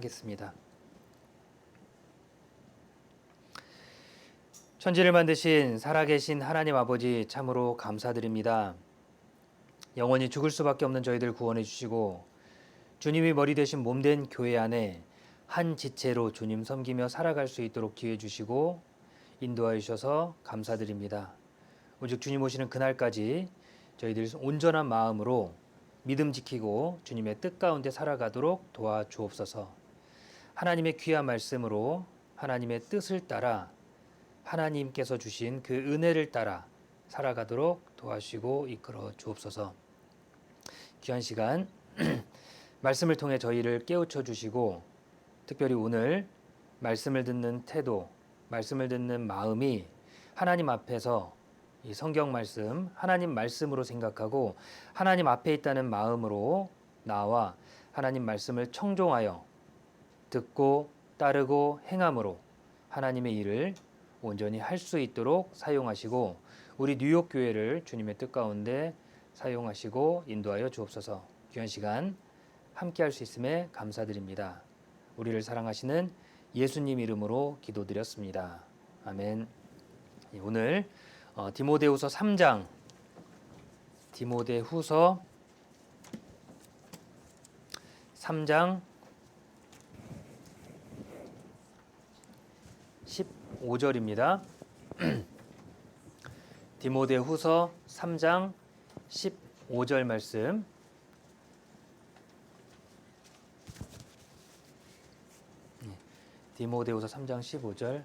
하겠습니다. 천지를 만드신 살아계신 하나님 아버지 참으로 감사드립니다. 영원히 죽을 수밖에 없는 저희들 구원해 주시고 주님이 머리 되신 몸된 교회 안에 한 지체로 주님 섬기며 살아갈 수 있도록 기회 주시고 인도하여 주셔서 감사드립니다. 오직 주님 오시는 그날까지 저희들 온전한 마음으로 믿음 지키고 주님의 뜻 가운데 살아가도록 도와주옵소서. 하나님의 귀한 말씀으로 하나님의 뜻을 따라 하나님께서 주신 그 은혜를 따라 살아가도록 도와주시고 이끌어 주옵소서. 귀한 시간 말씀을 통해 저희를 깨우쳐 주시고 특별히 오늘 말씀을 듣는 태도, 말씀을 듣는 마음이 하나님 앞에서 이 성경 말씀, 하나님 말씀으로 생각하고 하나님 앞에 있다는 마음으로 나와 하나님 말씀을 청종하여 듣고 따르고 행함으로 하나님의 일을 온전히 할 수 있도록 사용하시고 우리 뉴욕 교회를 주님의 뜻 가운데 사용하시고 인도하여 주옵소서. 귀한 시간 함께 할 수 있음에 감사드립니다. 우리를 사랑하시는 예수님 이름으로 기도드렸습니다. 아멘. 오늘 디모데후서 3장 디모데후서 3장 15절입니다. 디모데후서 3장 15절 말씀. 디모데후서 3장 15절.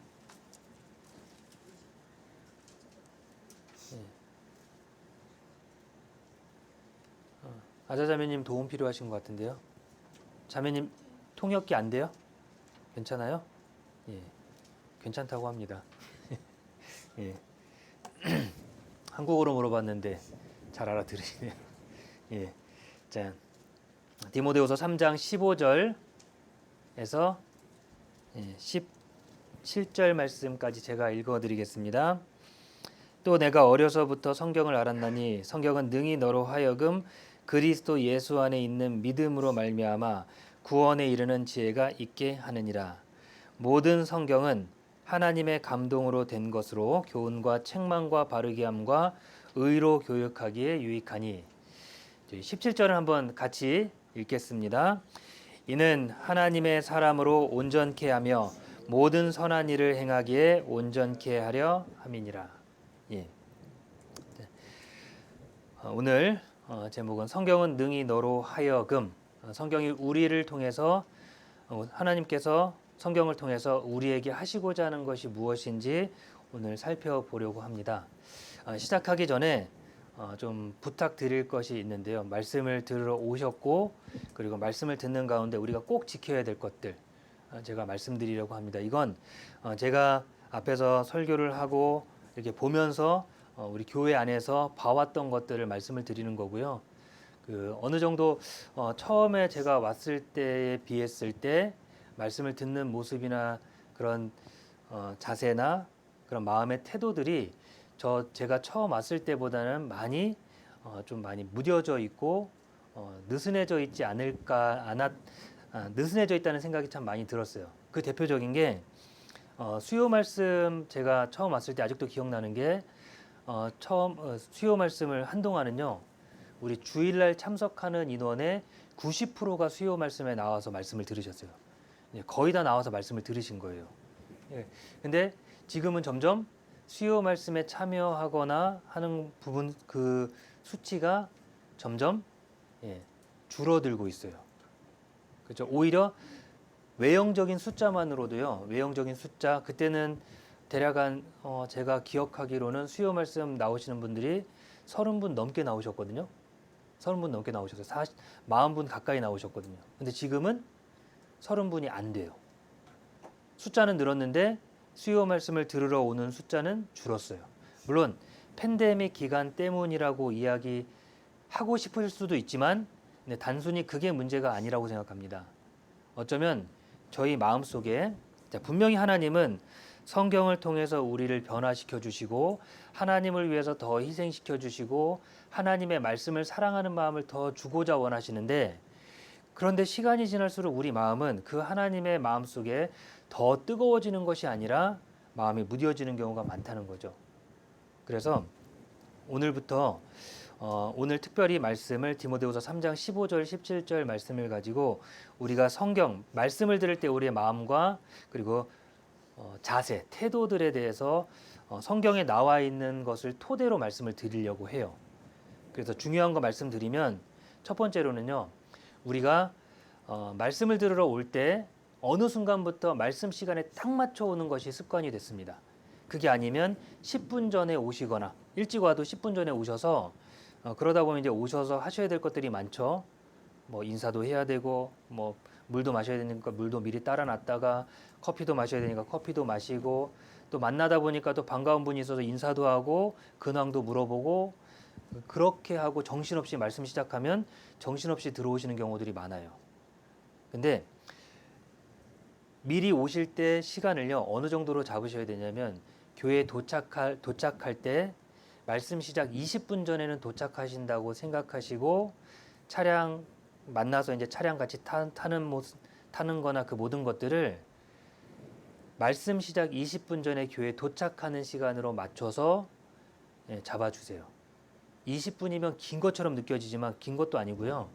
아자자매님 도움 필요하신 것 같은데요. 자매님 통역기 안 돼요? 괜찮아요? 예. 괜찮다고 합니다. 예. 한국어로 물어봤는데 잘 알아들으시네요. 예. 자, 디모데후서 3장 15절에서 17절 말씀까지 제가 읽어드리겠습니다. 또 내가 어려서부터 성경을 알았나니 성경은 능히 너로 하여금 그리스도 예수 안에 있는 믿음으로 말미암아 구원에 이르는 지혜가 있게 하느니라. 모든 성경은 하나님의 감동으로 된 것으로 교훈과 책망과 바르게 함과 의로 교육하기에 유익하니. 17절을 한번 같이 읽겠습니다. 이는 하나님의 사람으로 온전케 하며 모든 선한 일을 행하기에 온전케 하려 함이니라. 예. 오늘 제목은 성경은 능히 너로 하여금. 성경이 우리를 통해서 하나님께서 성경을 통해서 우리에게 하시고자 하는 것이 무엇인지 오늘 살펴보려고 합니다. 시작하기 전에 좀 부탁드릴 것이 있는데요. 말씀을 들으러 오셨고 그리고 말씀을 듣는 가운데 우리가 꼭 지켜야 될 것들 제가 말씀드리려고 합니다. 이건 제가 앞에서 설교를 하고 이렇게 보면서 우리 교회 안에서 봐왔던 것들을 말씀을 드리는 거고요. 어느 정도 처음에 제가 왔을 때에 비했을 때 말씀을 듣는 모습이나 그런 자세나 그런 마음의 태도들이 제가 처음 왔을 때보다는 많이 무뎌져 있고 느슨해져 있지 않을까 느슨해져 있다는 생각이 참 많이 들었어요. 그 대표적인 게 수요 말씀 제가 처음 왔을 때 아직도 기억나는 게 수요 말씀을 한동안은요 우리 주일날 참석하는 인원의 90%가 수요 말씀에 나와서 말씀을 들으셨어요. 거의 다 나와서 말씀을 들으신 거예요. 근데 지금은 점점 수요 말씀에 참여하거나 하는 부분 그 수치가 점점 줄어들고 있어요. 그렇죠? 오히려 외형적인 숫자만으로도요. 외형적인 숫자 그때는 대략 제가 기억하기로는 수요 말씀 나오시는 분들이 30분 넘게 나오셨거든요. 30분 넘게 나오셨어요. 40분 가까이 나오셨거든요. 근데 지금은 30분이 안 돼요. 숫자는 늘었는데 수요 말씀을 들으러 오는 숫자는 줄었어요. 물론 팬데믹 기간 때문이라고 이야기하고 싶을 수도 있지만 단순히 그게 문제가 아니라고 생각합니다. 어쩌면 저희 마음속에 분명히 하나님은 성경을 통해서 우리를 변화시켜 주시고 하나님을 위해서 더 희생시켜 주시고 하나님의 말씀을 사랑하는 마음을 더 주고자 원하시는데 그런데 시간이 지날수록 우리 마음은 그 하나님의 마음 속에 더 뜨거워지는 것이 아니라 마음이 무뎌지는 경우가 많다는 거죠. 그래서 오늘부터 오늘 특별히 말씀을 디모데후서 3장 15절 17절 말씀을 가지고 우리가 성경 말씀을 들을 때 우리의 마음과 그리고 자세, 태도들에 대해서 성경에 나와 있는 것을 토대로 말씀을 드리려고 해요. 그래서 중요한 거 말씀드리면 첫 번째로는요. 우리가 말씀을 들으러 올 때 어느 순간부터 말씀 시간에 딱 맞춰 오는 것이 습관이 됐습니다. 그게 아니면 10분 전에 오시거나 일찍 와도 10분 전에 오셔서 그러다 보면 이제 오셔서 하셔야 될 것들이 많죠. 뭐 인사도 해야 되고 뭐 물도 마셔야 되니까 물도 미리 따라 놨다가 커피도 마셔야 되니까 커피도 마시고 또 만나다 보니까 또 반가운 분이 있어서 인사도 하고 근황도 물어보고 그렇게 하고 정신없이 말씀 시작하면 정신없이 들어오시는 경우들이 많아요. 근데 미리 오실 때 시간을요 어느 정도로 잡으셔야 되냐면 교회에 도착할 때 말씀 시작 20분 전에는 도착하신다고 생각하시고 차량 만나서 이제 차량 같이 타는 거나 그 모든 것들을 말씀 시작 20분 전에 교회에 도착하는 시간으로 맞춰서 잡아주세요. 20분이면 긴 것처럼 느껴지지만 긴 것도 아니고요.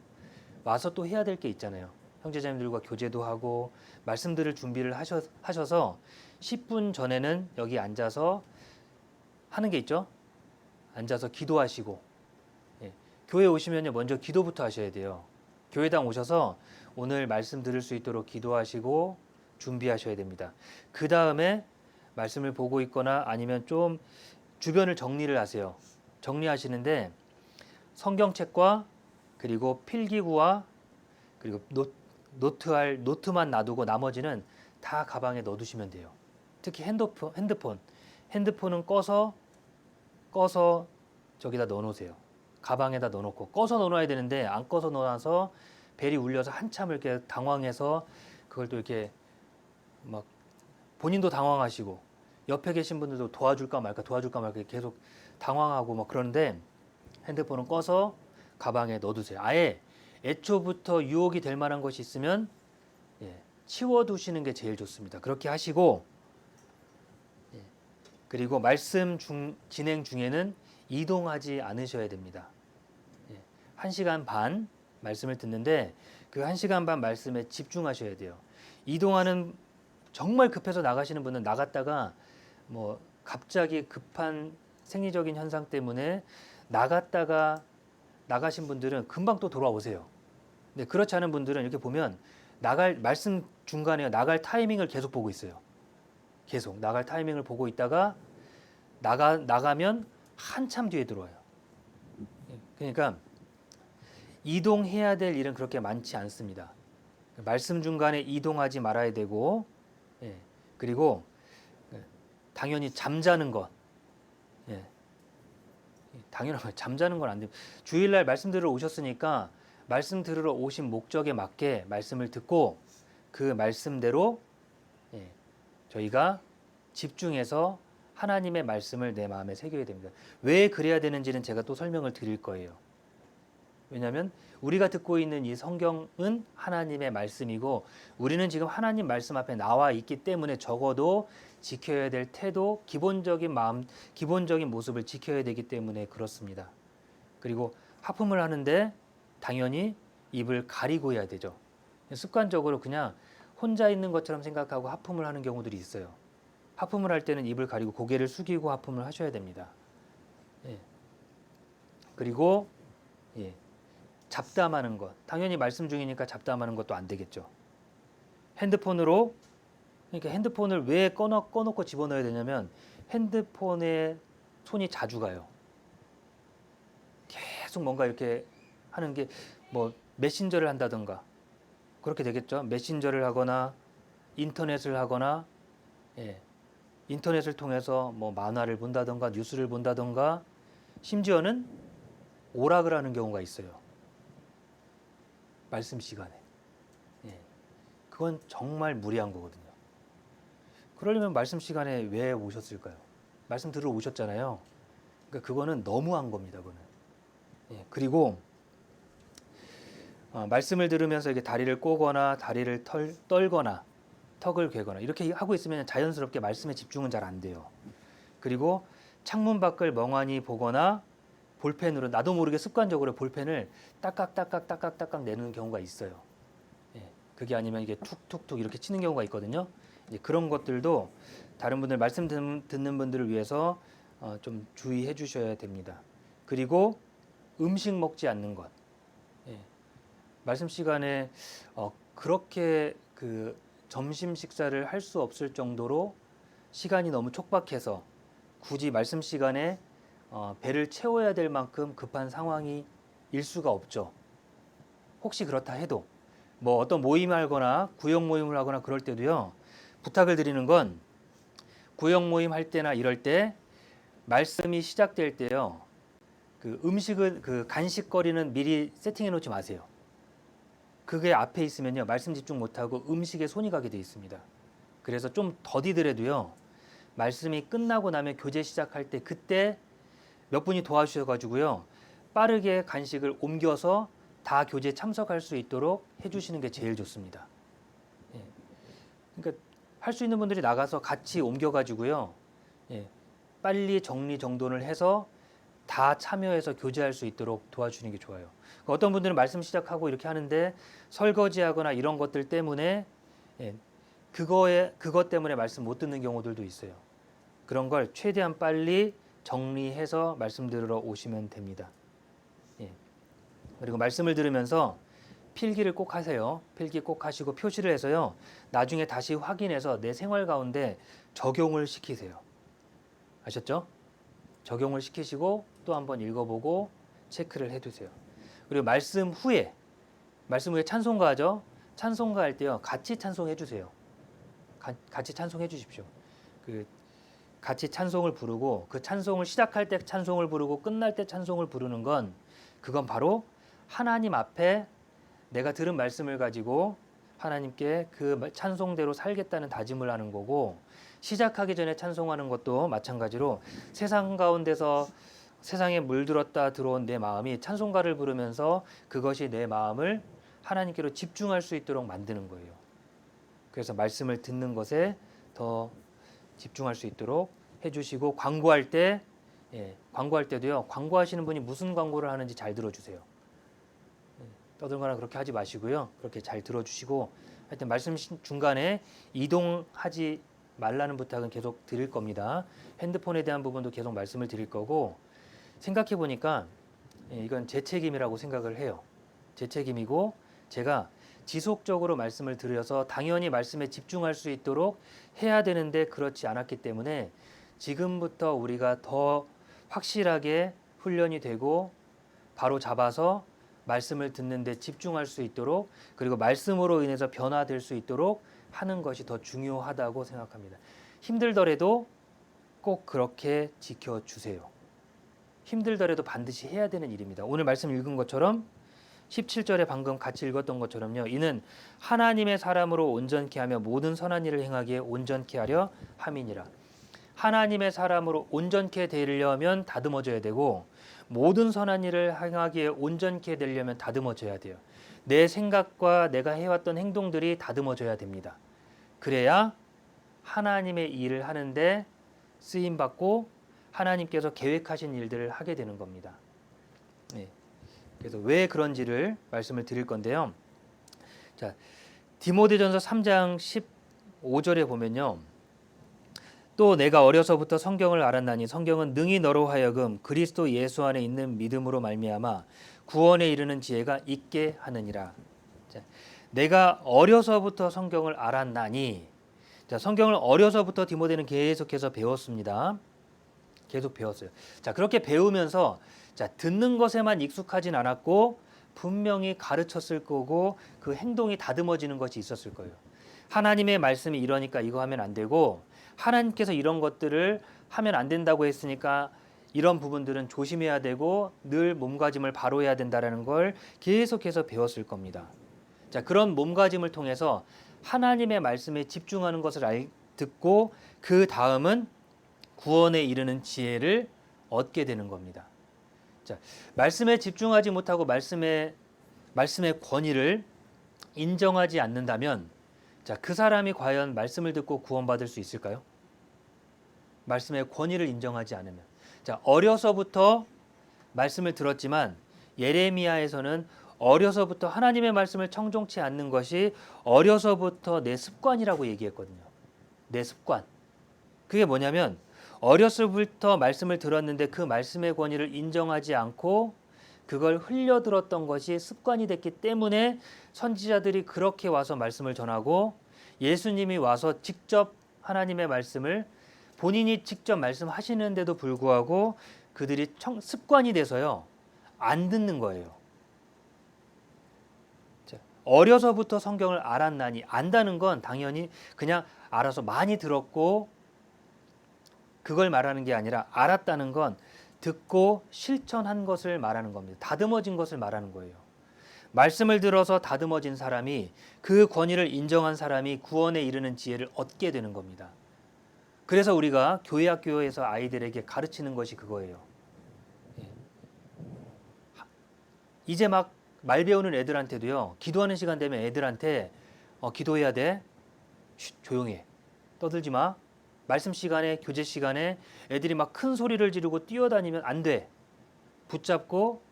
와서 또 해야 될 게 있잖아요. 형제자매들과 교제도 하고 말씀 들을 준비를 하셔서 10분 전에는 여기 앉아서 하는 게 있죠. 앉아서 기도하시고 교회 오시면 먼저 기도부터 하셔야 돼요. 교회당 오셔서 오늘 말씀 들을 수 있도록 기도하시고 준비하셔야 됩니다. 그 다음에 말씀을 보고 있거나 아니면 좀 주변을 정리를 하세요. 정리하시는데 성경책과 그리고 필기구와 그리고 노트만 놔두고 나머지는 다 가방에 넣어두시면 돼요. 특히 핸드폰은 꺼서 저기다 넣어놓으세요. 가방에다 넣어놓고 꺼서 넣어놔야 되는데 안 꺼서 넣어놔서 벨이 울려서 한참 이렇게 당황해서 그걸 또 이렇게 막 본인도 당황하시고 옆에 계신 분들도 도와줄까 말까 계속 당황하고 막 그러는데 핸드폰은 꺼서 가방에 넣어두세요. 아예 애초부터 유혹이 될 만한 것이 있으면 치워두시는 게 제일 좋습니다. 그렇게 하시고 그리고 말씀 진행 중에는 이동하지 않으셔야 됩니다. 1시간 반 말씀을 듣는데 그 1시간 반 말씀에 집중하셔야 돼요. 이동하는 정말 급해서 나가시는 분은 나갔다가 뭐 갑자기 급한 생리적인 현상 때문에 나가신 분들은 금방 또 돌아오세요. 근데 그렇지 않은 분들은 이렇게 보면 말씀 중간에 나갈 타이밍을 계속 보고 있어요. 계속 나갈 타이밍을 보고 있다가 나가면 한참 뒤에 들어와요. 그러니까 이동해야 될 일은 그렇게 많지 않습니다. 말씀 중간에 이동하지 말아야 되고 그리고 당연히 잠자는 것 당연한 잠자는 건 안 돼요. 주일날 말씀 들으러 오셨으니까 말씀 들으러 오신 목적에 맞게 말씀을 듣고 그 말씀대로 저희가 집중해서 하나님의 말씀을 내 마음에 새겨야 됩니다. 왜 그래야 되는지는 제가 또 설명을 드릴 거예요. 왜냐하면 우리가 듣고 있는 이 성경은 하나님의 말씀이고 우리는 지금 하나님 말씀 앞에 나와 있기 때문에 적어도 지켜야 될 태도, 기본적인 마음, 기본적인 모습을 지켜야 되기 때문에 그렇습니다. 그리고 하품을 하는데 당연히 입을 가리고 해야 되죠. 습관적으로 그냥 혼자 있는 것처럼 생각하고 하품을 하는 경우들이 있어요. 하품을 할 때는 입을 가리고 고개를 숙이고 하품을 하셔야 됩니다. 그리고 잡담하는 것, 당연히 말씀 중이니까 잡담하는 것도 안 되겠죠. 그러니까 핸드폰을 왜 꺼놓고 집어넣어야 되냐면 핸드폰에 손이 자주 가요. 계속 뭔가 이렇게 하는 게 뭐 메신저를 한다든가 그렇게 되겠죠. 메신저를 하거나 인터넷을 하거나 인터넷을 통해서 뭐 만화를 본다든가 뉴스를 본다든가 심지어는 오락을 하는 경우가 있어요. 말씀 시간에. 그건 정말 무리한 거거든요. 그러려면 말씀 시간에 왜 오셨을까요? 말씀 들으러 오셨잖아요. 그러니까 그거는 너무한 겁니다. 그거는. 그리고 말씀을 들으면서 이렇게 다리를 꼬거나 다리를 떨거나 턱을 괴거나 이렇게 하고 있으면 자연스럽게 말씀에 집중은 잘 안 돼요. 그리고 창문 밖을 멍하니 보거나 볼펜으로 나도 모르게 습관적으로 볼펜을 딱깍딱깍 내는 경우가 있어요. 예, 그게 아니면 이게 툭툭툭 이렇게 치는 경우가 있거든요. 이제 그런 것들도 다른 분들 말씀 듣는 분들을 위해서 좀 주의해 주셔야 됩니다. 그리고 음식 먹지 않는 것. 예, 말씀 시간에 그렇게 그 점심 식사를 할 수 없을 정도로 시간이 너무 촉박해서 굳이 말씀 시간에 배를 채워야 될 만큼 급한 상황이 일 수가 없죠. 혹시 그렇다 해도 뭐 어떤 모임을 하거나 구역 모임을 하거나 그럴 때도요. 부탁을 드리는 건 구역 모임 할 때나 이럴 때 말씀이 시작될 때요. 그 음식을 그 간식거리는 미리 세팅해 놓지 마세요. 그게 앞에 있으면요. 말씀 집중 못 하고 음식에 손이 가게 돼 있습니다. 그래서 좀 더디더라도요. 말씀이 끝나고 나면 교제 시작할 때 그때 몇 분이 도와주셔 가지고요. 빠르게 간식을 옮겨서 다 교제에 참석할 수 있도록 해 주시는 게 제일 좋습니다. 예. 그러니까 할 수 있는 분들이 나가서 같이 옮겨 가지고요. 예. 빨리 정리정돈을 해서 다 참여해서 교제할 수 있도록 도와주는 게 좋아요. 어떤 분들은 말씀 시작하고 이렇게 하는데 설거지하거나 이런 것들 때문에 예, 그것 때문에 말씀 못 듣는 경우들도 있어요. 그런 걸 최대한 빨리 정리해서 말씀 들으러 오시면 됩니다. 예. 그리고 말씀을 들으면서 필기를 꼭 하세요. 필기 꼭 하시고 표시를 해서요. 나중에 다시 확인해서 내 생활 가운데 적용을 시키세요. 아셨죠? 적용을 시키시고 또 한번 읽어보고 체크를 해두세요. 그리고 말씀 후에 찬송가 하죠. 찬송가 할 때요. 같이 찬송해 주세요. 같이 찬송해 주십시오. 그 같이 찬송을 부르고 그 찬송을 시작할 때 찬송을 부르고 끝날 때 찬송을 부르는 건 그건 바로 하나님 앞에 내가 들은 말씀을 가지고 하나님께 그 찬송대로 살겠다는 다짐을 하는 거고 시작하기 전에 찬송하는 것도 마찬가지로 세상 가운데서 세상에 물들었다 들어온 내 마음이 찬송가를 부르면서 그것이 내 마음을 하나님께로 집중할 수 있도록 만드는 거예요. 그래서 말씀을 듣는 것에 더 집중할 수 있도록 해주시고 광고할 때도요. 광고하시는 분이 무슨 광고를 하는지 잘 들어주세요. 떠들거나 그렇게 하지 마시고요. 그렇게 잘 들어주시고 하여튼 말씀 중간에 이동하지 말라는 부탁은 계속 드릴 겁니다. 핸드폰에 대한 부분도 계속 말씀을 드릴 거고 생각해 보니까 이건 제 책임이라고 생각을 해요. 제 책임이고 제가 지속적으로 말씀을 드려서 당연히 말씀에 집중할 수 있도록 해야 되는데 그렇지 않았기 때문에 지금부터 우리가 더 확실하게 훈련이 되고 바로 잡아서 말씀을 듣는데 집중할 수 있도록 그리고 말씀으로 인해서 변화될 수 있도록 하는 것이 더 중요하다고 생각합니다. 힘들더라도 꼭 그렇게 지켜주세요. 힘들더라도 반드시 해야 되는 일입니다. 오늘 말씀 읽은 것처럼 17절에 방금 같이 읽었던 것처럼요. 이는 하나님의 사람으로 온전케 하며 모든 선한 일을 행하기에 온전케 하려 함이니라. 하나님의 사람으로 온전케 되려면 다듬어져야 되고 모든 선한 일을 행하기에 온전케 되려면 다듬어져야 돼요. 내 생각과 내가 해왔던 행동들이 다듬어져야 됩니다. 그래야 하나님의 일을 하는데 쓰임받고 하나님께서 계획하신 일들을 하게 되는 겁니다. 네. 그래서 왜 그런지를 말씀을 드릴 건데요. 자, 디모데전서 3장 15절에 보면요. 또 내가 어려서부터 성경을 알았나니 성경은 능히 너로 하여금 그리스도 예수 안에 있는 믿음으로 말미암아 구원에 이르는 지혜가 있게 하느니라. 자, 내가 어려서부터 성경을 알았나니 자, 성경을 어려서부터 디모데는 계속해서 배웠습니다. 계속 배웠어요. 자, 그렇게 배우면서 자, 듣는 것에만 익숙하진 않았고 분명히 가르쳤을 거고 그 행동이 다듬어지는 것이 있었을 거예요. 하나님의 말씀이 이러니까 이거 하면 안 되고 하나님께서 이런 것들을 하면 안 된다고 했으니까 이런 부분들은 조심해야 되고 늘 몸가짐을 바로 해야 된다는 걸 계속해서 배웠을 겁니다. 자, 그런 몸가짐을 통해서 하나님의 말씀에 집중하는 것을 듣고 그 다음은 구원에 이르는 지혜를 얻게 되는 겁니다. 자, 말씀에 집중하지 못하고 말씀에 말씀의 권위를 인정하지 않는다면 자, 그 사람이 과연 말씀을 듣고 구원받을 수 있을까요? 말씀의 권위를 인정하지 않으면. 자, 어려서부터 말씀을 들었지만 예레미야에서는 어려서부터 하나님의 말씀을 청종치 않는 것이 어려서부터 내 습관이라고 얘기했거든요. 내 습관. 그게 뭐냐면 어렸을부터 말씀을 들었는데 그 말씀의 권위를 인정하지 않고 그걸 흘려들었던 것이 습관이 됐기 때문에 선지자들이 그렇게 와서 말씀을 전하고 예수님이 와서 직접 하나님의 말씀을 본인이 직접 말씀하시는데도 불구하고 그들이 습관이 돼서요. 안 듣는 거예요. 어려서부터 성경을 알았나니 안다는 건 당연히 그냥 알아서 많이 들었고 그걸 말하는 게 아니라 알았다는 건 듣고 실천한 것을 말하는 겁니다. 다듬어진 것을 말하는 거예요. 말씀을 들어서 다듬어진 사람이 그 권위를 인정한 사람이 구원에 이르는 지혜를 얻게 되는 겁니다. 그래서 우리가 교회 학교에서 아이들에게 가르치는 것이 그거예요. 이제 막 말 배우는 애들한테도요. 기도하는 시간 되면 애들한테 기도해야 돼. 쉿, 조용해. 떠들지 마. 말씀 시간에 교제 시간에 애들이 막 큰 소리를 지르고 뛰어다니면 안 돼. 붙잡고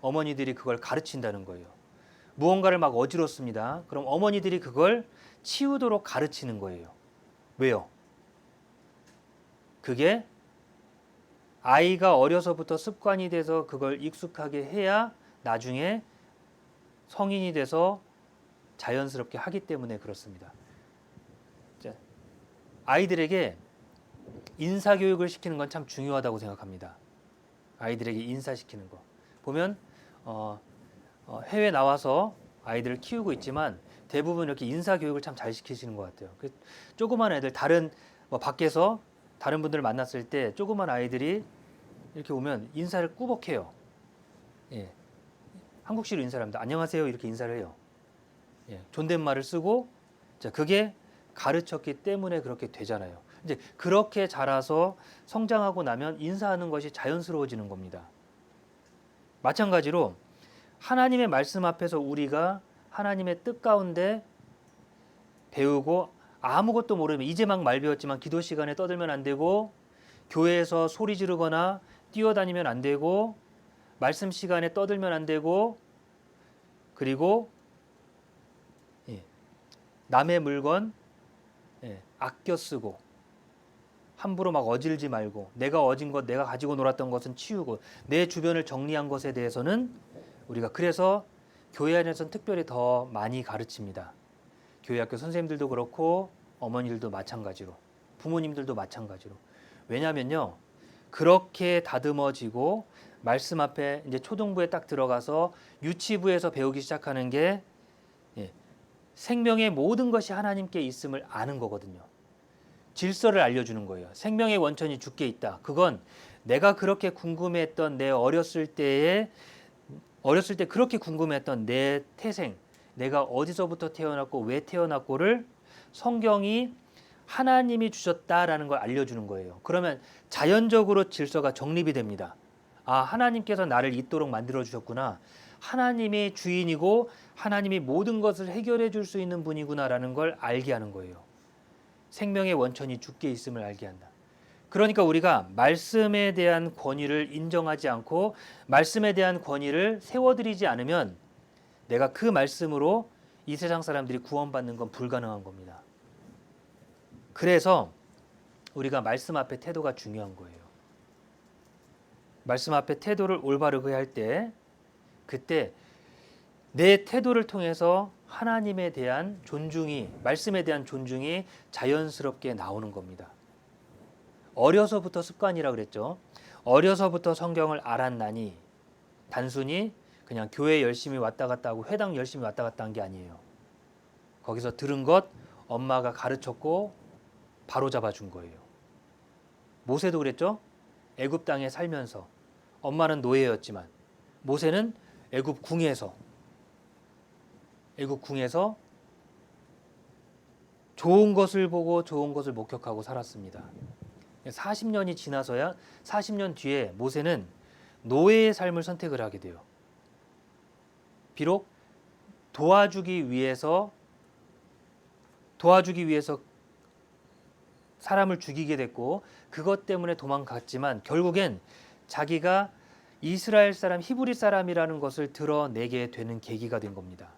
어머니들이 그걸 가르친다는 거예요. 무언가를 막 어지럽습니다. 그럼 어머니들이 그걸 치우도록 가르치는 거예요. 왜요? 그게 아이가 어려서부터 습관이 돼서 그걸 익숙하게 해야 나중에 성인이 돼서 자연스럽게 하기 때문에 그렇습니다. 아이들에게 인사교육을 시키는 건 참 중요하다고 생각합니다. 아이들에게 인사시키는 거. 보면 해외 나와서 아이들을 키우고 있지만 대부분 이렇게 인사교육을 참 잘 시키시는 것 같아요. 조그만 애들 다른 밖에서 다른 분들을 만났을 때 조그만 아이들이 이렇게 오면 인사를 꾸벅해요. 예. 한국식으로 인사를 합니다. 안녕하세요 이렇게 인사를 해요. 예. 존댓말을 쓰고 그게 가르쳤기 때문에 그렇게 되잖아요. 이제 그렇게 자라서 성장하고 나면 인사하는 것이 자연스러워지는 겁니다. 마찬가지로 하나님의 말씀 앞에서 우리가 하나님의 뜻 가운데 배우고 아무것도 모르면 이제 막 말 배웠지만 기도 시간에 떠들면 안 되고 교회에서 소리 지르거나 뛰어다니면 안 되고 말씀 시간에 떠들면 안 되고 그리고 남의 물건 아껴 쓰고 함부로 막 어질지 말고 내가 어진 것 내가 가지고 놀았던 것은 치우고 내 주변을 정리한 것에 대해서는 우리가 그래서 교회 안에서는 특별히 더 많이 가르칩니다. 교회 학교 선생님들도 그렇고 어머니들도 마찬가지로 부모님들도 마찬가지로 왜냐하면요 그렇게 다듬어지고 말씀 앞에 이제 초등부에 딱 들어가서 유치부에서 배우기 시작하는 게 생명의 모든 것이 하나님께 있음을 아는 거거든요. 질서를 알려주는 거예요. 생명의 원천이 주께 있다. 그건 내가 그렇게 궁금해했던 내 어렸을 때 그렇게 궁금했던 내 태생, 내가 어디서부터 태어났고 왜 태어났고를 성경이 하나님이 주셨다라는 걸 알려주는 거예요. 그러면 자연적으로 질서가 정립이 됩니다. 아, 하나님께서 나를 있도록 만들어 주셨구나. 하나님이 주인이고 하나님이 모든 것을 해결해 줄 수 있는 분이구나라는 걸 알게 하는 거예요. 생명의 원천이 주께 있음을 알게 한다. 그러니까 우리가 말씀에 대한 권위를 인정하지 않고 말씀에 대한 권위를 세워드리지 않으면 내가 그 말씀으로 이 세상 사람들이 구원받는 건 불가능한 겁니다. 그래서 우리가 말씀 앞에 태도가 중요한 거예요. 말씀 앞에 태도를 올바르게 할 때 그때 내 태도를 통해서 하나님에 대한 존중이 말씀에 대한 존중이 자연스럽게 나오는 겁니다. 어려서부터 습관이라 그랬죠. 어려서부터 성경을 알았나니 단순히 그냥 교회 열심히 왔다 갔다 하고 회당 열심히 왔다 갔다 한 게 아니에요. 거기서 들은 것 엄마가 가르쳤고 바로 잡아준 거예요. 모세도 그랬죠. 애굽 땅에 살면서 엄마는 노예였지만 모세는 애굽 궁에서 좋은 것을 보고 좋은 것을 목격하고 살았습니다. 40년이 지나서야 40년 뒤에 모세는 노예의 삶을 선택을 하게 돼요. 비록 도와주기 위해서 사람을 죽이게 됐고 그것 때문에 도망갔지만 결국엔 자기가 이스라엘 사람, 히브리 사람이라는 것을 드러내게 되는 계기가 된 겁니다.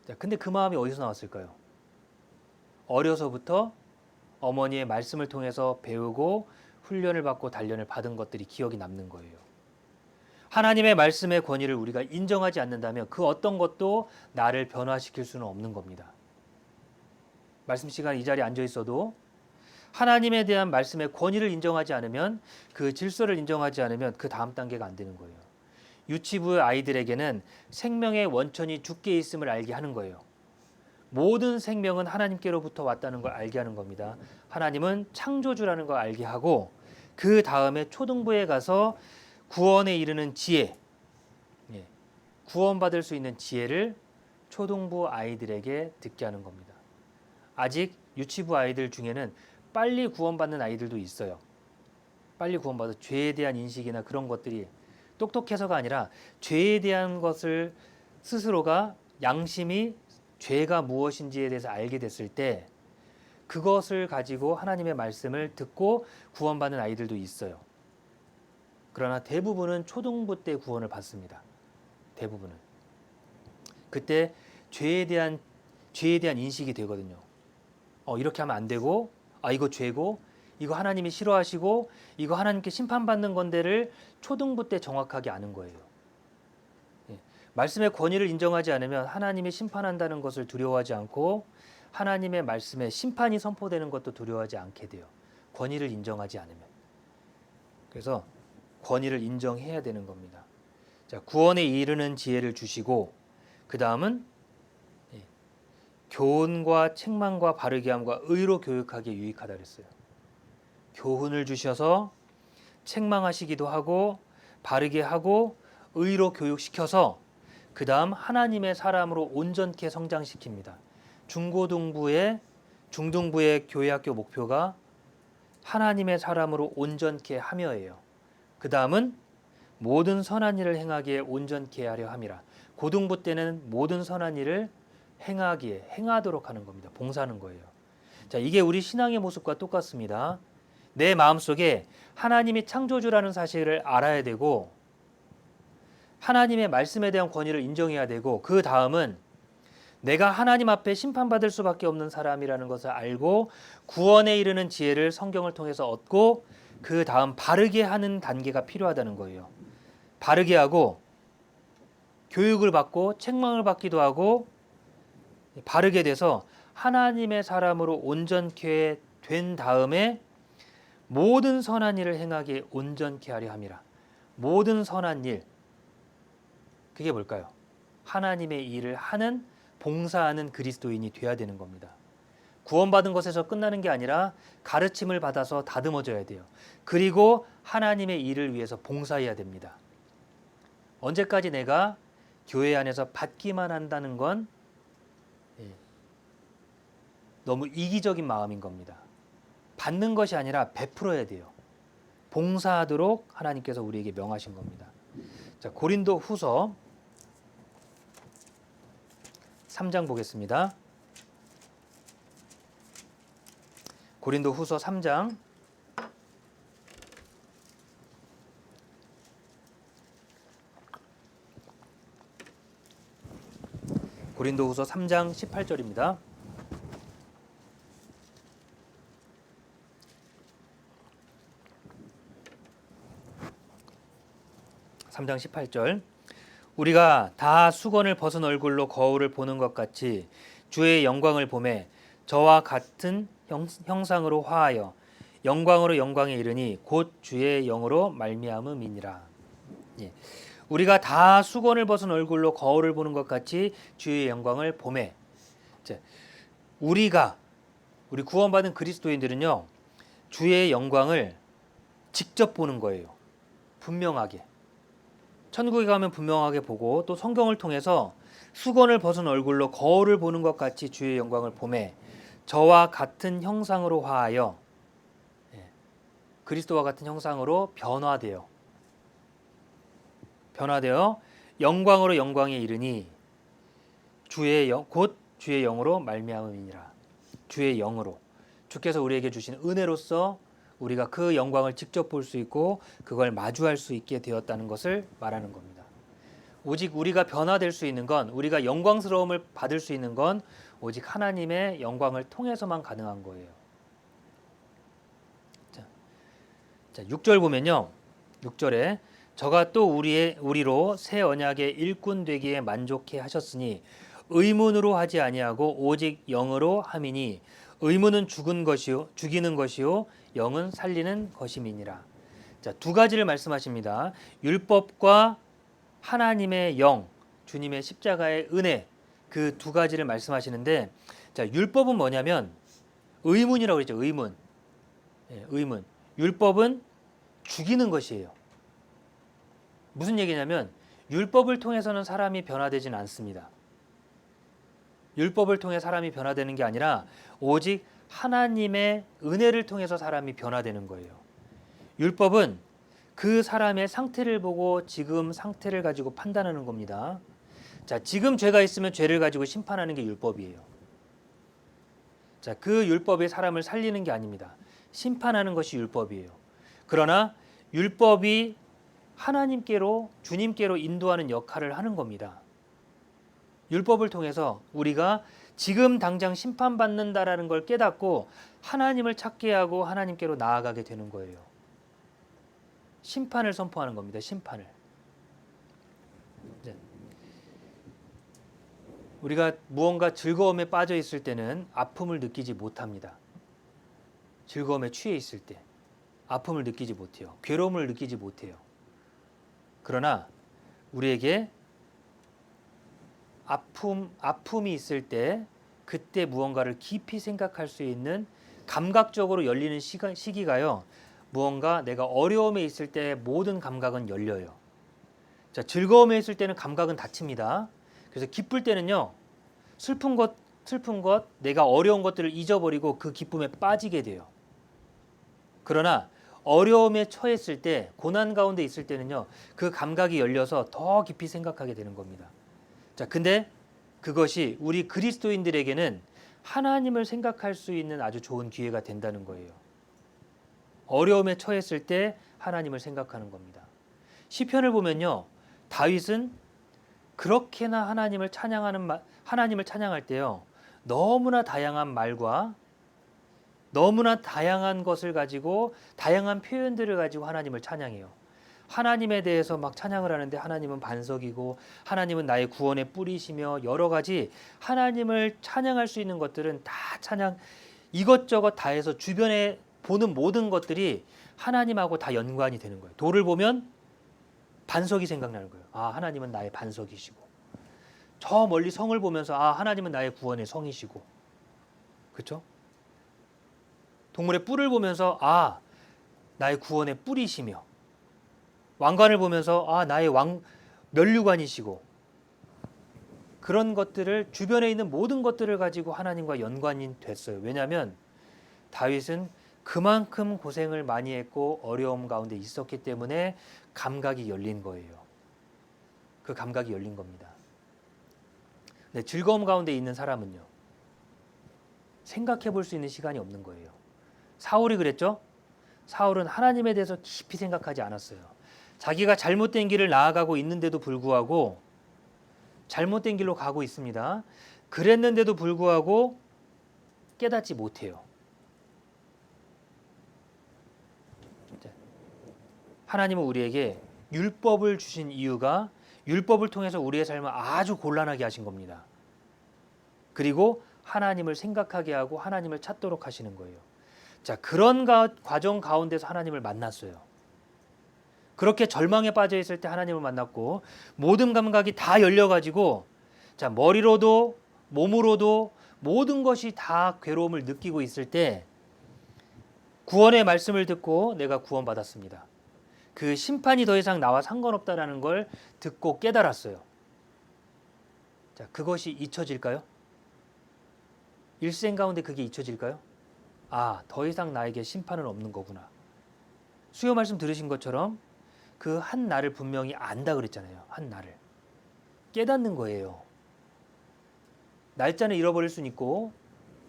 자, 근데 그 마음이 어디서 나왔을까요? 어려서부터 어머니의 말씀을 통해서 배우고 훈련을 받고 단련을 받은 것들이 기억이 남는 거예요. 하나님의 말씀의 권위를 우리가 인정하지 않는다면 그 어떤 것도 나를 변화시킬 수는 없는 겁니다. 말씀 시간 이 자리에 앉아 있어도 하나님에 대한 말씀의 권위를 인정하지 않으면, 그 질서를 인정하지 않으면 그 다음 단계가 안 되는 거예요. 유치부 아이들에게는 생명의 원천이 주께 있음을 알게 하는 거예요. 모든 생명은 하나님께로부터 왔다는 걸 알게 하는 겁니다. 하나님은 창조주라는 걸 알게 하고 그 다음에 초등부에 가서 구원에 이르는 지혜, 구원받을 수 있는 지혜를 초등부 아이들에게 듣게 하는 겁니다. 아직 유치부 아이들 중에는 빨리 구원받는 아이들도 있어요. 빨리 구원받아 죄에 대한 인식이나 그런 것들이 똑똑해서가 아니라 죄에 대한 것을 스스로가 양심이 죄가 무엇인지에 대해서 알게 됐을 때 그것을 가지고 하나님의 말씀을 듣고 구원받는 아이들도 있어요. 그러나 대부분은 초등부 때 구원을 받습니다. 대부분은. 그때 죄에 대한 인식이 되거든요. 이렇게 하면 안 되고, 이거 죄고, 이거 하나님이 싫어하시고, 이거 하나님께 심판받는 건데를 초등부 때 정확하게 아는 거예요. 말씀의 권위를 인정하지 않으면 하나님이 심판한다는 것을 두려워하지 않고 하나님의 말씀에 심판이 선포되는 것도 두려워하지 않게 돼요. 권위를 인정하지 않으면. 그래서 권위를 인정해야 되는 겁니다. 자, 구원에 이르는 지혜를 주시고 그 다음은 교훈과 책망과 바르게 함과 의로 교육하기에 유익하다 그랬어요. 교훈을 주셔서 책망하시기도 하고 바르게 하고 의로 교육시켜서 그 다음 하나님의 사람으로 온전케 성장시킵니다. 중등부의 교회학교 목표가 하나님의 사람으로 온전케 하며예요. 그 다음은 모든 선한 일을 행하기에 온전케 하려 함이라. 고등부 때는 모든 선한 일을 행하도록 하는 겁니다. 봉사하는 거예요. 자, 이게 우리 신앙의 모습과 똑같습니다. 내 마음속에 하나님이 창조주라는 사실을 알아야 되고 하나님의 말씀에 대한 권위를 인정해야 되고 그 다음은 내가 하나님 앞에 심판받을 수밖에 없는 사람이라는 것을 알고 구원에 이르는 지혜를 성경을 통해서 얻고 그 다음 바르게 하는 단계가 필요하다는 거예요. 바르게 하고 교육을 받고 책망을 받기도 하고 바르게 돼서 하나님의 사람으로 온전케 된 다음에 모든 선한 일을 행하기에 온전케 하려 함이라. 모든 선한 일, 그게 뭘까요? 하나님의 일을 하는, 봉사하는 그리스도인이 되어야 되는 겁니다. 구원받은 것에서 끝나는 게 아니라 가르침을 받아서 다듬어져야 돼요. 그리고 하나님의 일을 위해서 봉사해야 됩니다. 언제까지 내가 교회 안에서 받기만 한다는 건 너무 이기적인 마음인 겁니다. 받는 것이 아니라 베풀어야 돼요. 봉사하도록 하나님께서 우리에게 명하신 겁니다. 자, 고린도 후서 3장 보겠습니다. 고린도 후서 3장 고린도후서 3장 18절입니다. (3장 18절) 우리가 다 수건을 벗은 얼굴로 거울을 보는 것 같이 주의 영광을 보매 저와 같은 형상으로 화하여 영광으로 영광에 이르니 곧 주의 영으로 말미암음이니라. 우리가 다 수건을 벗은 얼굴로 거울을 보는 것 같이 주의 영광을 보매. 우리 구원받은 그리스도인들은요, 주의 영광을 직접 보는 거예요. 분명하게. 천국에 가면 분명하게 보고 또 성경을 통해서 수건을 벗은 얼굴로 거울을 보는 것 같이 주의 영광을 보매 저와 같은 형상으로 화하여, 그리스도와 같은 형상으로 변화되어 영광으로 영광에 이르니 주의 영, 곧 주의 영으로 말미암음이니라. 주의 영으로 주께서 우리에게 주신 은혜로서 우리가 그 영광을 직접 볼 수 있고 그걸 마주할 수 있게 되었다는 것을 말하는 겁니다. 오직 우리가 변화될 수 있는 건, 우리가 영광스러움을 받을 수 있는 건 오직 하나님의 영광을 통해서만 가능한 거예요. 자, 6절 보면요. 6절에 저가 또 우리로 새 언약의 일꾼 되기에 만족해 하셨으니 의문으로 하지 아니하고 오직 영으로 함이니 의문은 죽이는 것이요 영은 살리는 것임이니라. 자, 두 가지를 말씀하십니다. 율법과 하나님의 영, 주님의 십자가의 은혜, 그 두 가지를 말씀하시는데, 자, 율법은 뭐냐면 의문이라고 그랬죠. 의문. 예, 의문. 율법은 죽이는 것이에요. 무슨 얘기냐면 율법을 통해서는 사람이 변화되진 않습니다. 율법을 통해 사람이 변화되는 게 아니라 오직 하나님의 은혜를 통해서 사람이 변화되는 거예요. 율법은 그 사람의 상태를 보고 지금 상태를 가지고 판단하는 겁니다. 자, 지금 죄가 있으면 죄를 가지고 심판하는 게 율법이에요. 자, 그 율법이 사람을 살리는 게 아닙니다. 심판하는 것이 율법이에요. 그러나 율법이 하나님께로, 주님께로 인도하는 역할을 하는 겁니다. 율법을 통해서 우리가 지금 당장 심판받는다라는 걸 깨닫고 하나님을 찾게 하고 하나님께로 나아가게 되는 거예요. 심판을 선포하는 겁니다. 심판을. 네. 우리가 무언가 즐거움에 빠져 있을 때는 아픔을 느끼지 못합니다. 즐거움에 취해 있을 때 아픔을 느끼지 못해요. 괴로움을 느끼지 못해요. 그러나 우리에게 아픔이 있을 때 그때 무언가를 깊이 생각할 수 있는 감각적으로 열리는 시기가요. 무언가 내가 어려움에 있을 때 모든 감각은 열려요. 자, 즐거움에 있을 때는 감각은 닫힙니다. 그래서 기쁠 때는요. 슬픈 것, 내가 어려운 것들을 잊어버리고 그 기쁨에 빠지게 돼요. 그러나 어려움에 처했을 때, 고난 가운데 있을 때는요. 그 감각이 열려서 더 깊이 생각하게 되는 겁니다. 자, 근데 그것이 우리 그리스도인들에게는 하나님을 생각할 수 있는 아주 좋은 기회가 된다는 거예요. 어려움에 처했을 때 하나님을 생각하는 겁니다. 시편을 보면요. 다윗은 그렇게나 하나님을 찬양할 때요. 너무나 다양한 말과 너무나 다양한 것을 가지고 다양한 표현들을 가지고 하나님을 찬양해요. 하나님에 대해서 막 찬양을 하는데 하나님은 반석이고 하나님은 나의 구원의 뿌리시며 여러 가지 하나님을 찬양할 수 있는 것들은 다 이것저것 다 해서 주변에 보는 모든 것들이 하나님하고 다 연관이 되는 거예요. 돌을 보면 반석이 생각나는 거예요. 아, 하나님은 나의 반석이시고. 저 멀리 성을 보면서 아, 하나님은 나의 구원의 성이시고. 그렇죠? 동물의 뿔을 보면서 아, 나의 구원의 뿔이시며. 왕관을 보면서 아, 나의 면류관이시고. 그런 것들을 주변에 있는 모든 것들을 가지고 하나님과 연관이 됐어요. 왜냐하면 다윗은 그만큼 고생을 많이 했고 어려움 가운데 있었기 때문에 감각이 열린 거예요. 그 감각이 열린 겁니다. 네, 즐거움 가운데 있는 사람은요. 생각해 볼 수 있는 시간이 없는 거예요. 사울이 그랬죠? 사울은 하나님에 대해서 깊이 생각하지 않았어요. 자기가 잘못된 길을 나아가고 있는데도 불구하고 잘못된 길로 가고 있습니다. 그랬는데도 불구하고 깨닫지 못해요. 하나님은 우리에게 율법을 주신 이유가 율법을 통해서 우리의 삶을 아주 곤란하게 하신 겁니다. 그리고 하나님을 생각하게 하고 하나님을 찾도록 하시는 거예요. 자, 그런 과정 가운데서 하나님을 만났어요. 그렇게 절망에 빠져 있을 때 하나님을 만났고 모든 감각이 다 열려가지고 자, 머리로도 몸으로도 모든 것이 다 괴로움을 느끼고 있을 때 구원의 말씀을 듣고 내가 구원받았습니다. 그 심판이 더 이상 나와 상관없다라는 걸 듣고 깨달았어요. 자, 그것이 잊혀질까요? 일생 가운데 그게 잊혀질까요? 아, 더 이상 나에게 심판은 없는 거구나. 수요 말씀 들으신 것처럼 그 한 날을 분명히 안다 그랬잖아요. 한 날을. 깨닫는 거예요. 날짜는 잃어버릴 수는 있고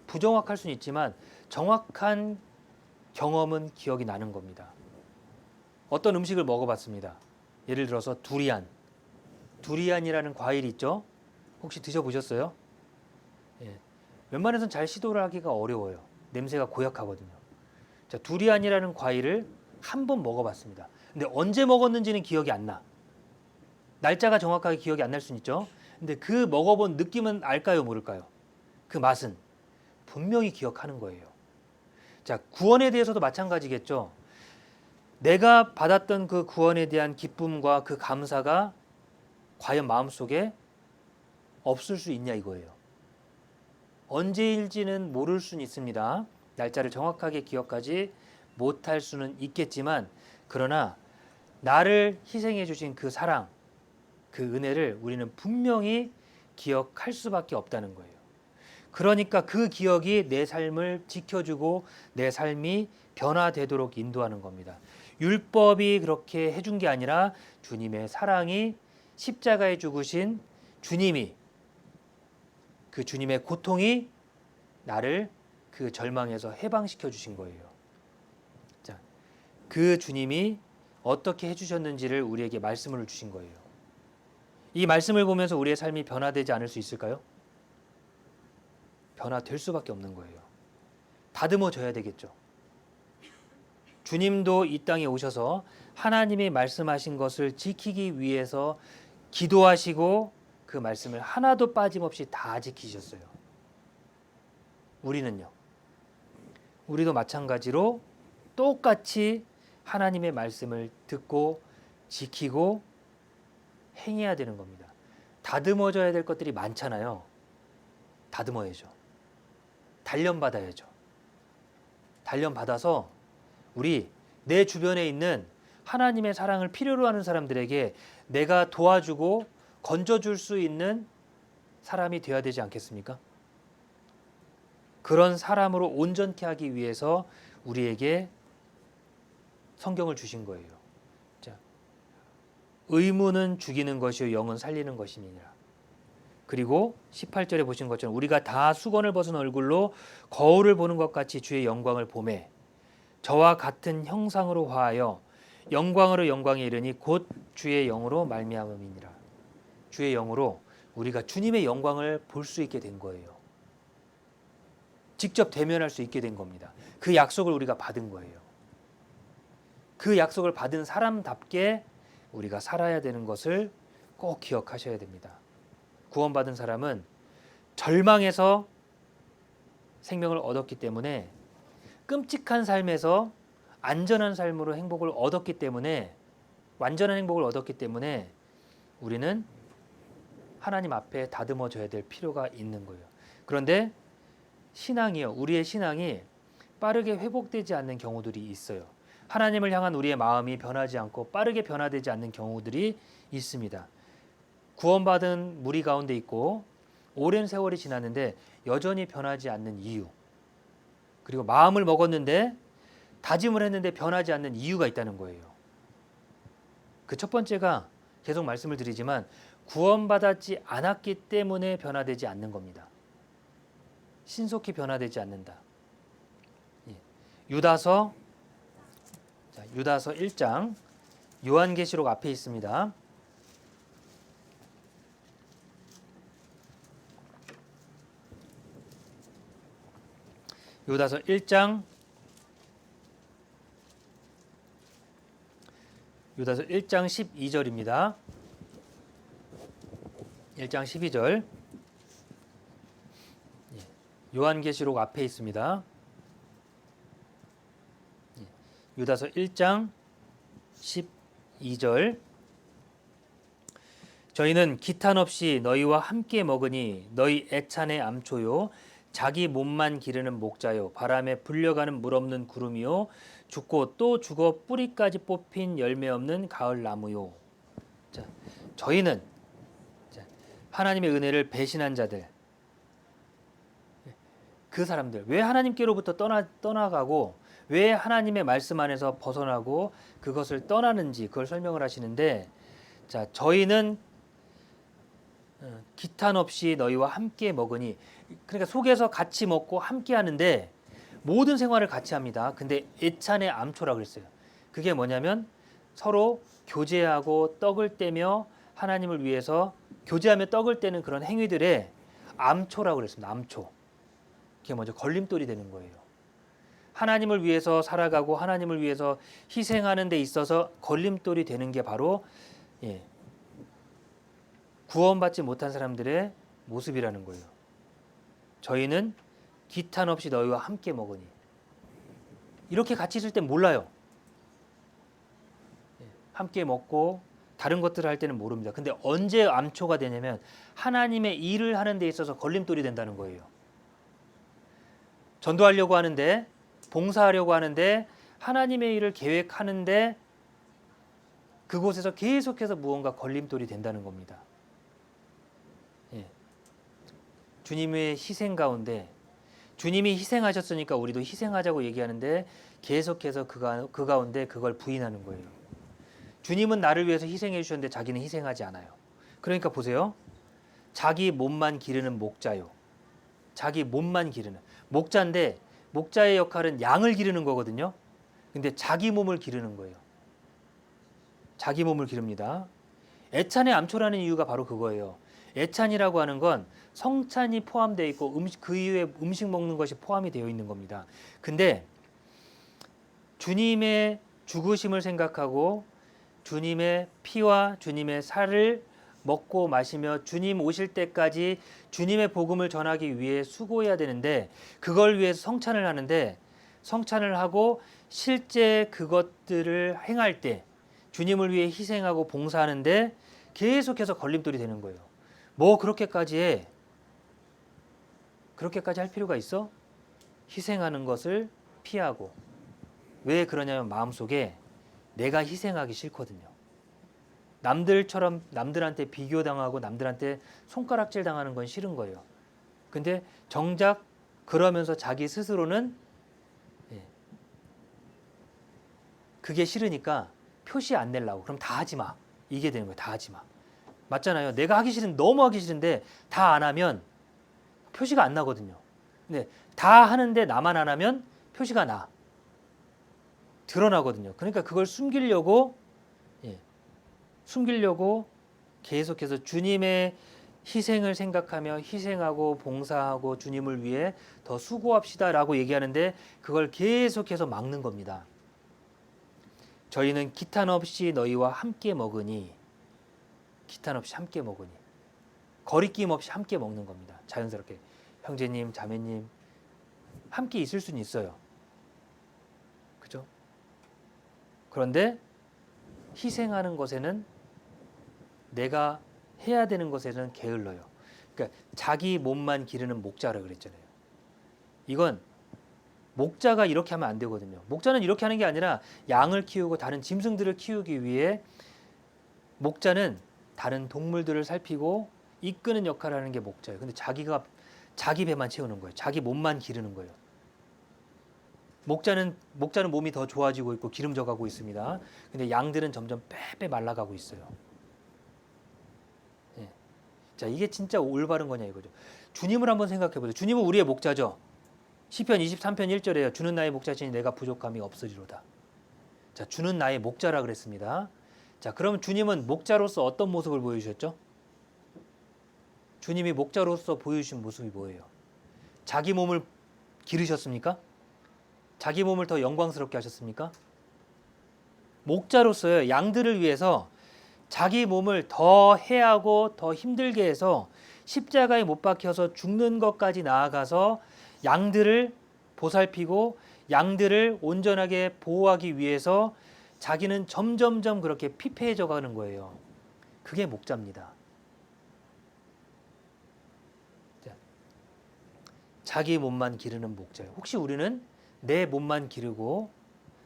부정확할 수는 있지만 정확한 경험은 기억이 나는 겁니다. 어떤 음식을 먹어봤습니다. 예를 들어서 두리안. 두리안이라는 과일이 있죠. 혹시 드셔보셨어요? 예. 웬만해서는 잘 시도를 하기가 어려워요. 냄새가 고약하거든요. 자, 두리안이라는 과일을 한 번 먹어봤습니다. 근데 언제 먹었는지는 기억이 안 나. 날짜가 정확하게 기억이 안 날 수는 있죠. 근데 그 먹어본 느낌은 알까요, 모를까요? 그 맛은 분명히 기억하는 거예요. 자, 구원에 대해서도 마찬가지겠죠. 내가 받았던 그 구원에 대한 기쁨과 그 감사가 과연 마음속에 없을 수 있냐 이거예요. 언제일지는 모를 수는 있습니다. 날짜를 정확하게 기억하지 못할 수는 있겠지만 그러나 나를 희생해 주신 그 사랑, 그 은혜를 우리는 분명히 기억할 수밖에 없다는 거예요. 그러니까 그 기억이 내 삶을 지켜주고 내 삶이 변화되도록 인도하는 겁니다. 율법이 그렇게 해준 게 아니라 주님의 사랑이 십자가에 죽으신 주님이 그 주님의 고통이 나를 그 절망에서 해방시켜 주신 거예요. 자, 그 주님이 어떻게 해주셨는지를 우리에게 말씀을 주신 거예요. 이 말씀을 보면서 우리의 삶이 변화되지 않을 수 있을까요? 변화될 수밖에 없는 거예요. 다듬어져야 되겠죠. 주님도 이 땅에 오셔서 하나님이 말씀하신 것을 지키기 위해서 기도하시고 그 말씀을 하나도 빠짐없이 다 지키셨어요. 우리는요. 우리도 마찬가지로 똑같이 하나님의 말씀을 듣고 지키고 행해야 되는 겁니다. 다듬어져야 될 것들이 많잖아요. 다듬어야죠. 단련받아야죠. 단련받아서 우리 내 주변에 있는 하나님의 사랑을 필요로 하는 사람들에게 내가 도와주고 건져줄 수 있는 사람이 되어야 되지 않겠습니까? 그런 사람으로 온전케 하기 위해서 우리에게 성경을 주신 거예요. 자, 의무는 죽이는 것이요 영은 살리는 것이니라. 그리고 18절에 보신 것처럼 우리가 다 수건을 벗은 얼굴로 거울을 보는 것 같이 주의 영광을 보매 저와 같은 형상으로 화하여 영광으로 영광에 이르니 곧 주의 영으로 말미암음이니라. 주의 영으로 우리가 주님의 영광을 볼 수 있게 된 거예요. 직접 대면할 수 있게 된 겁니다. 그 약속을 우리가 받은 거예요. 그 약속을 받은 사람답게 우리가 살아야 되는 것을 꼭 기억하셔야 됩니다. 구원받은 사람은 절망에서 생명을 얻었기 때문에 끔찍한 삶에서 안전한 삶으로 행복을 얻었기 때문에 완전한 행복을 얻었기 때문에 우리는 하나님 앞에 다듬어져야 될 필요가 있는 거예요. 그런데 신앙이요. 우리의 신앙이 빠르게 회복되지 않는 경우들이 있어요. 하나님을 향한 우리의 마음이 변하지 않고 빠르게 변화되지 않는 경우들이 있습니다. 구원받은 무리 가운데 있고 오랜 세월이 지났는데 여전히 변하지 않는 이유, 그리고 마음을 먹었는데 다짐을 했는데 변하지 않는 이유가 있다는 거예요. 그 첫 번째가 계속 말씀을 드리지만 구원받았지 않았기 때문에 변화되지 않는 겁니다. 신속히 변화되지 않는다. 유다서 1장 요한계시록 앞에 있습니다. 유다서 1장 12절입니다. 1장 12절. 요한계시록 앞에 있습니다. 유다서 1장 12절. 저희는 기탄 없이 너희와 함께 먹으니 너희 애찬의 암초요 자기 몸만 기르는 목자요 바람에 불려가는 물 없는 구름이요 죽고 또 죽어 뿌리까지 뽑힌 열매 없는 가을 나무요. 자, 저희는 하나님의 은혜를 배신한 자들, 그 사람들, 왜 하나님께로부터 떠나가고 왜 하나님의 말씀 안에서 벗어나고 그것을 떠나는지 그걸 설명을 하시는데, 자, 저희는 기탄 없이 너희와 함께 먹으니, 그러니까 속에서 같이 먹고 함께 하는데 모든 생활을 같이 합니다. 근데 애찬의 암초라 그랬어요. 그게 뭐냐면 서로 교제하고 떡을 떼며 하나님을 위해서 교제하며 떡을 떼는 그런 행위들에 암초라고 그랬습니다. 암초. 그게 먼저 걸림돌이 되는 거예요. 하나님을 위해서 살아가고 하나님을 위해서 희생하는 데 있어서 걸림돌이 되는 게 바로 구원받지 못한 사람들의 모습이라는 거예요. 저희는 기탄 없이 너희와 함께 먹으니. 이렇게 같이 있을 땐 몰라요. 함께 먹고 다른 것들을 할 때는 모릅니다. 근데 언제 암초가 되냐면 하나님의 일을 하는 데 있어서 걸림돌이 된다는 거예요. 전도하려고 하는데, 봉사하려고 하는데, 하나님의 일을 계획하는데 그곳에서 계속해서 무언가 걸림돌이 된다는 겁니다. 주님의 희생 가운데, 주님이 희생하셨으니까 우리도 희생하자고 얘기하는데 계속해서 그 가운데 그걸 부인하는 거예요. 주님은 나를 위해서 희생해 주셨는데 자기는 희생하지 않아요. 그러니까 보세요. 자기 몸만 기르는 목자요. 자기 몸만 기르는 목자인데, 목자의 역할은 양을 기르는 거거든요. 근데 자기 몸을 기르는 거예요. 자기 몸을 기릅니다. 애찬의 암초라는 이유가 바로 그거예요. 애찬이라고 하는 건 성찬이 포함되어 있고 그 이후에 음식 먹는 것이 포함이 되어 있는 겁니다. 근데 주님의 죽으심을 생각하고 주님의 피와 주님의 살을 먹고 마시며 주님 오실 때까지 주님의 복음을 전하기 위해 수고해야 되는데, 그걸 위해서 성찬을 하는데, 성찬을 하고 실제 그것들을 행할 때 주님을 위해 희생하고 봉사하는데 계속해서 걸림돌이 되는 거예요. 뭐 그렇게까지 해? 그렇게까지 할 필요가 있어? 희생하는 것을 피하고. 왜 그러냐면 마음속에 내가 희생하기 싫거든요. 남들처럼 남들한테 비교당하고 남들한테 손가락질 당하는 건 싫은 거예요. 근데 정작 그러면서 자기 스스로는 그게 싫으니까 표시 안 내려고. 그럼 다 하지 마. 이게 되는 거예요. 다 하지 마. 맞잖아요. 내가 하기 싫은, 너무 하기 싫은데 다 안 하면 표시가 안 나거든요. 근데 다 하는데 나만 안 하면 표시가 나. 드러나거든요. 그러니까 그걸 숨기려고 계속해서 주님의 희생을 생각하며 희생하고 봉사하고 주님을 위해 더 수고합시다라고 얘기하는데 그걸 계속해서 막는 겁니다. 저희는 기탄 없이 너희와 함께 먹으니, 기탄 없이 함께 먹으니, 거리낌 없이 함께 먹는 겁니다. 자연스럽게 형제님, 자매님 함께 있을 수는 있어요. 그죠? 그런데 희생하는 것에는, 내가 해야 되는 것에는 게을러요. 그러니까 자기 몸만 기르는 목자라 그랬잖아요. 이건 목자가 이렇게 하면 안 되거든요. 목자는 이렇게 하는 게 아니라 양을 키우고 다른 짐승들을 키우기 위해 목자는 다른 동물들을 살피고 이끄는 역할을 하는 게 목자예요. 근데 자기가 자기 배만 채우는 거예요. 자기 몸만 기르는 거예요. 목자는 몸이 더 좋아지고 있고 기름져 가고 있습니다. 근데 양들은 점점 빼빼 말라가고 있어요. 자, 이게 진짜 올바른 거냐 이거죠. 주님을 한번 생각해 보세요. 주님은 우리의 목자죠. 시편 23편 1절에요. 주는 나의 목자시니 내가 부족함이 없으리로다. 자, 주는 나의 목자라 그랬습니다. 자, 그러면 주님은 목자로서 어떤 모습을 보여주셨죠? 주님이 목자로서 보여주신 모습이 뭐예요? 자기 몸을 기르셨습니까? 자기 몸을 더 영광스럽게 하셨습니까? 목자로서요, 양들을 위해서 자기 몸을 더 해하고 더 힘들게 해서 십자가에 못 박혀서 죽는 것까지 나아가서 양들을 보살피고 양들을 온전하게 보호하기 위해서 자기는 점점점 그렇게 피폐해져 가는 거예요. 그게 목자입니다. 자기 몸만 기르는 목자예요. 혹시 우리는 내 몸만 기르고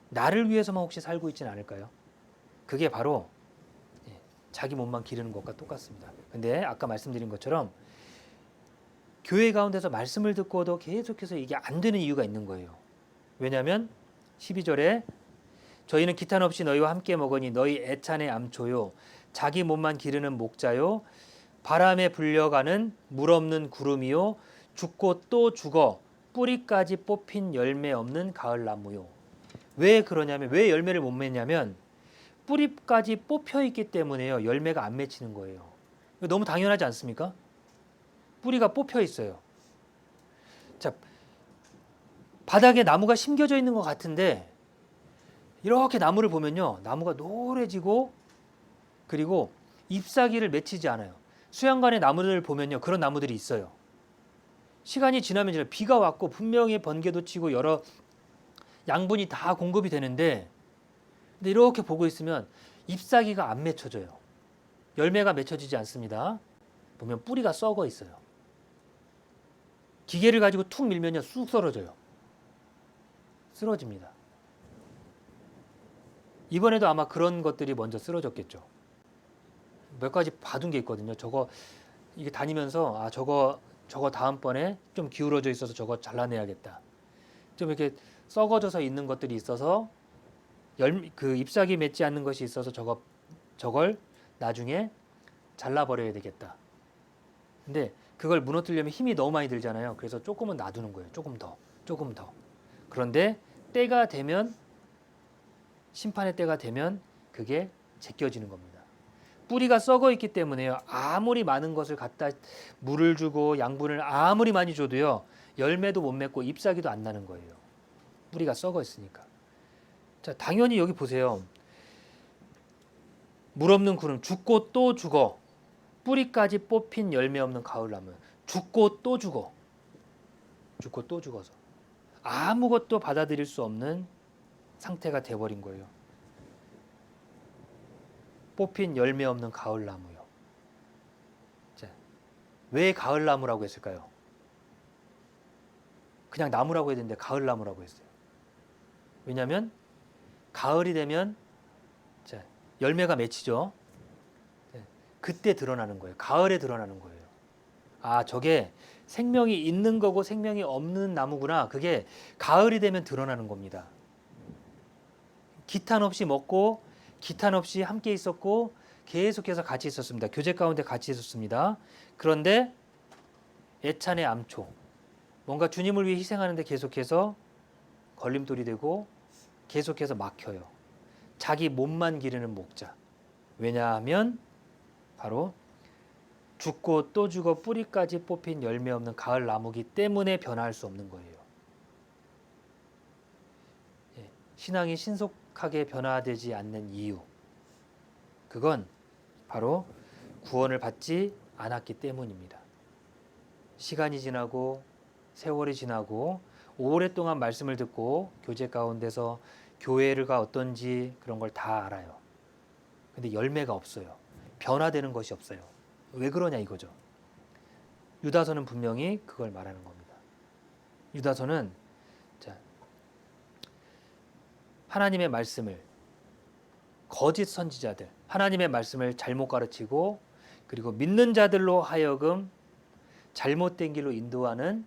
나를 위해서만 혹시 살고 있지는 않을까요? 그게 바로 자기 몸만 기르는 것과 똑같습니다. 근데 아까 말씀드린 것처럼 교회 가운데서 말씀을 듣고도 계속해서 이게 안 되는 이유가 있는 거예요. 왜냐하면 12절에 저희는 기탄 없이 너희와 함께 먹으니 너희 애찬의 암초요 자기 몸만 기르는 목자요 바람에 불려가는 물 없는 구름이요 죽고 또 죽어 뿌리까지 뽑힌 열매 없는 가을나무요. 왜 그러냐면 왜 열매를 못 맺냐면 뿌리까지 뽑혀 있기 때문에요. 열매가 안 맺히는 거예요. 너무 당연하지 않습니까? 뿌리가 뽑혀 있어요. 자, 바닥에 나무가 심겨져 있는 것 같은데 이렇게 나무를 보면요. 나무가 노래지고 그리고 잎사귀를 맺히지 않아요. 수양관의 나무를 보면요. 그런 나무들이 있어요. 시간이 지나면 비가 왔고 분명히 번개도 치고 여러 양분이 다 공급이 되는데 근데 이렇게 보고 있으면 잎사귀가 안 맺혀져요. 열매가 맺혀지지 않습니다. 보면 뿌리가 썩어 있어요. 기계를 가지고 툭 밀면요. 쑥 썰어져요. 쓰러집니다. 이번에도 아마 그런 것들이 먼저 쓰러졌겠죠. 몇 가지 봐둔 게 있거든요. 저거 이게 다니면서 아 저거 다음번에 좀 기울어져 있어서 저거 잘라내야겠다. 좀 이렇게 썩어져서 있는 것들이 있어서 그 잎사귀 맺지 않는 것이 있어서 저걸 나중에 잘라버려야 되겠다. 근데 그걸 무너뜨리려면 힘이 너무 많이 들잖아요. 그래서 조금은 놔두는 거예요. 조금 더. 그런데 때가 되면 심판의 때가 되면 그게 제껴지는 겁니다. 뿌리가 썩어 있기 때문에요. 아무리 많은 것을 갖다 물을 주고 양분을 아무리 많이 줘도요. 열매도 못 맺고 잎사귀도 안 나는 거예요. 뿌리가 썩어 있으니까. 자, 당연히 여기 보세요. 물 없는 구름 죽고 또 죽어. 뿌리까지 뽑힌 열매 없는 가을나무. 죽고 또 죽어. 죽고 또 죽어서. 아무것도 받아들일 수 없는 상태가 돼버린 거예요. 뽑힌 열매 없는 가을나무요. 자, 왜 가을나무라고 했을까요? 그냥 나무라고 해야 되는데 가을나무라고 했어요. 왜냐하면 가을이 되면 자, 열매가 맺히죠. 그때 드러나는 거예요. 가을에 드러나는 거예요. 아, 저게 생명이 있는 거고 생명이 없는 나무구나. 그게 가을이 되면 드러나는 겁니다. 기탄 없이 먹고 기탄 없이 함께 있었고 계속해서 같이 있었습니다. 교제 가운데 같이 있었습니다. 그런데 애찬의 암초, 뭔가 주님을 위해 희생하는데 계속해서 걸림돌이 되고 계속해서 막혀요. 자기 몸만 기르는 목자. 왜냐하면 바로 죽고 또 죽어 뿌리까지 뽑힌 열매 없는 가을 나무기 때문에 변화할 수 없는 거예요. 신앙이 신속하게 변화되지 않는 이유, 그건 바로 구원을 받지 않았기 때문입니다. 시간이 지나고 세월이 지나고 오랫동안 말씀을 듣고 교제 가운데서 교회가 어떤지 그런 걸 다 알아요. 근데 열매가 없어요. 변화되는 것이 없어요. 왜 그러냐 이거죠. 유다서는 분명히 그걸 말하는 겁니다. 유다서는 하나님의 말씀을 거짓 선지자들, 하나님의 말씀을 잘못 가르치고 그리고 믿는 자들로 하여금 잘못된 길로 인도하는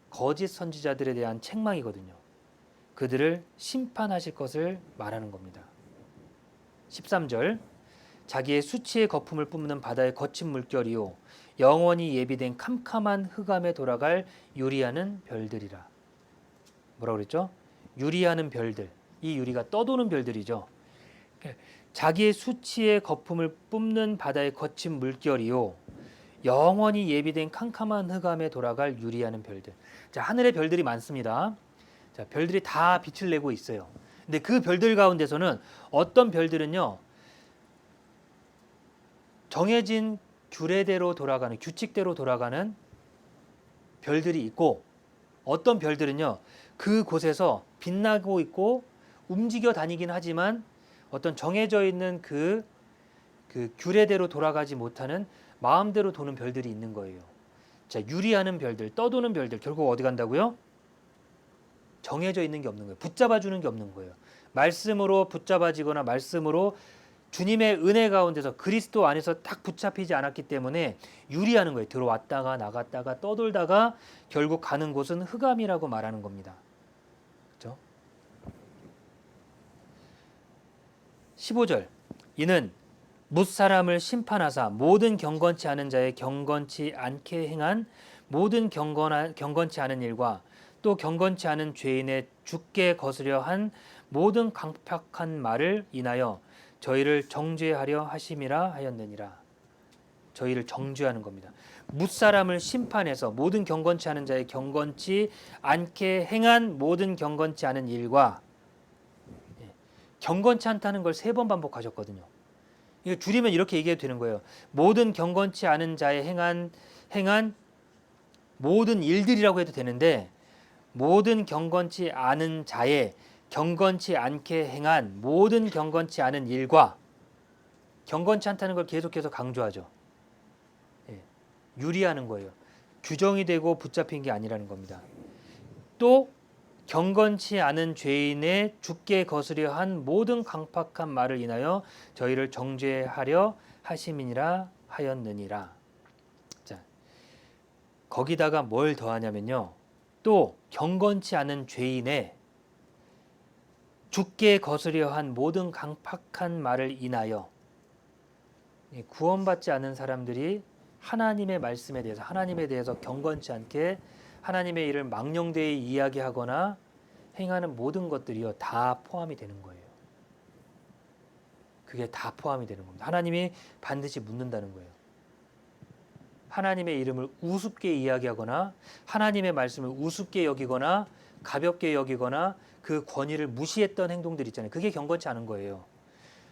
거짓 선지자들에 대한 책망이거든요. 그들을 심판하실 것을 말하는 겁니다. 13절 자기의 수치의 거품을 뿜는 바다의 거친 물결이요 영원히 예비된 캄캄한 흑암에 돌아갈 유리하는 별들이라. 뭐라고 그랬죠? 유리하는 별들. 이 유리가 떠도는 별들이죠. 자기의 수치의 거품을 뿜는 바다의 거친 물결이요 영원히 예비된 캄캄한 흑암에 돌아갈 유리하는 별들. 자, 하늘에 별들이 많습니다. 자, 별들이 다 빛을 내고 있어요. 근데 그 별들 가운데서는 어떤 별들은요 정해진 규례대로 돌아가는, 규칙대로 돌아가는 별들이 있고 어떤 별들은요 그곳에서 빛나고 있고 움직여 다니긴 하지만 어떤 정해져 있는 그 규례대로 돌아가지 못하는 마음대로 도는 별들이 있는 거예요. 자, 유리하는 별들, 떠도는 별들 결국 어디 간다고요? 정해져 있는 게 없는 거예요. 붙잡아 주는 게 없는 거예요. 말씀으로 붙잡아지거나 말씀으로 주님의 은혜 가운데서 그리스도 안에서 딱 붙잡히지 않았기 때문에 유리하는 거예요. 들어왔다가 나갔다가 떠돌다가 결국 가는 곳은 흑암이라고 말하는 겁니다. 그렇죠? 15절 이는 뭇사람을 심판하사 모든 경건치 않은 자의 경건치 않게 행한 모든 경건치 않은 일과 또 경건치 않은 죄인의 죽게 거스려 한 모든 강팍한 말을 인하여 저희를 정죄하려 하심이라 하였느니라. 저희를 정죄하는 겁니다. 뭇사람을 심판해서 모든 경건치 않은 자의 경건치 않게 행한 모든 경건치 않은 일과, 경건치 않다는 걸 3번 반복하셨거든요. 이거 줄이면 이렇게 얘기해도 되는 거예요. 모든 경건치 않은 자의 행한 모든 일들이라고 해도 되는데, 모든 경건치 않은 자의 경건치 않게 행한 모든 경건치 않은 일과, 경건치 않다는 걸 계속해서 강조하죠. 유리하는 거예요. 규정이 되고 붙잡힌 게 아니라는 겁니다. 또 경건치 않은 죄인의 죽게 거스려 한 모든 강팍한 말을 인하여 저희를 정죄하려 하심이니라 하였느니라. 자, 거기다가 뭘 더하냐면요. 또 경건치 않은 죄인의 죽게 거스려 한 모든 강팍한 말을 인하여, 구원받지 않은 사람들이 하나님의 말씀에 대해서, 하나님에 대해서 경건치 않게 하나님의 일을 망령되이 이야기하거나 행하는 모든 것들이요 다 포함이 되는 거예요. 그게 다 포함이 되는 겁니다. 하나님이 반드시 묻는다는 거예요. 하나님의 이름을 우습게 이야기하거나 하나님의 말씀을 우습게 여기거나 가볍게 여기거나 그 권위를 무시했던 행동들 있잖아요. 그게 경건치 않은 거예요.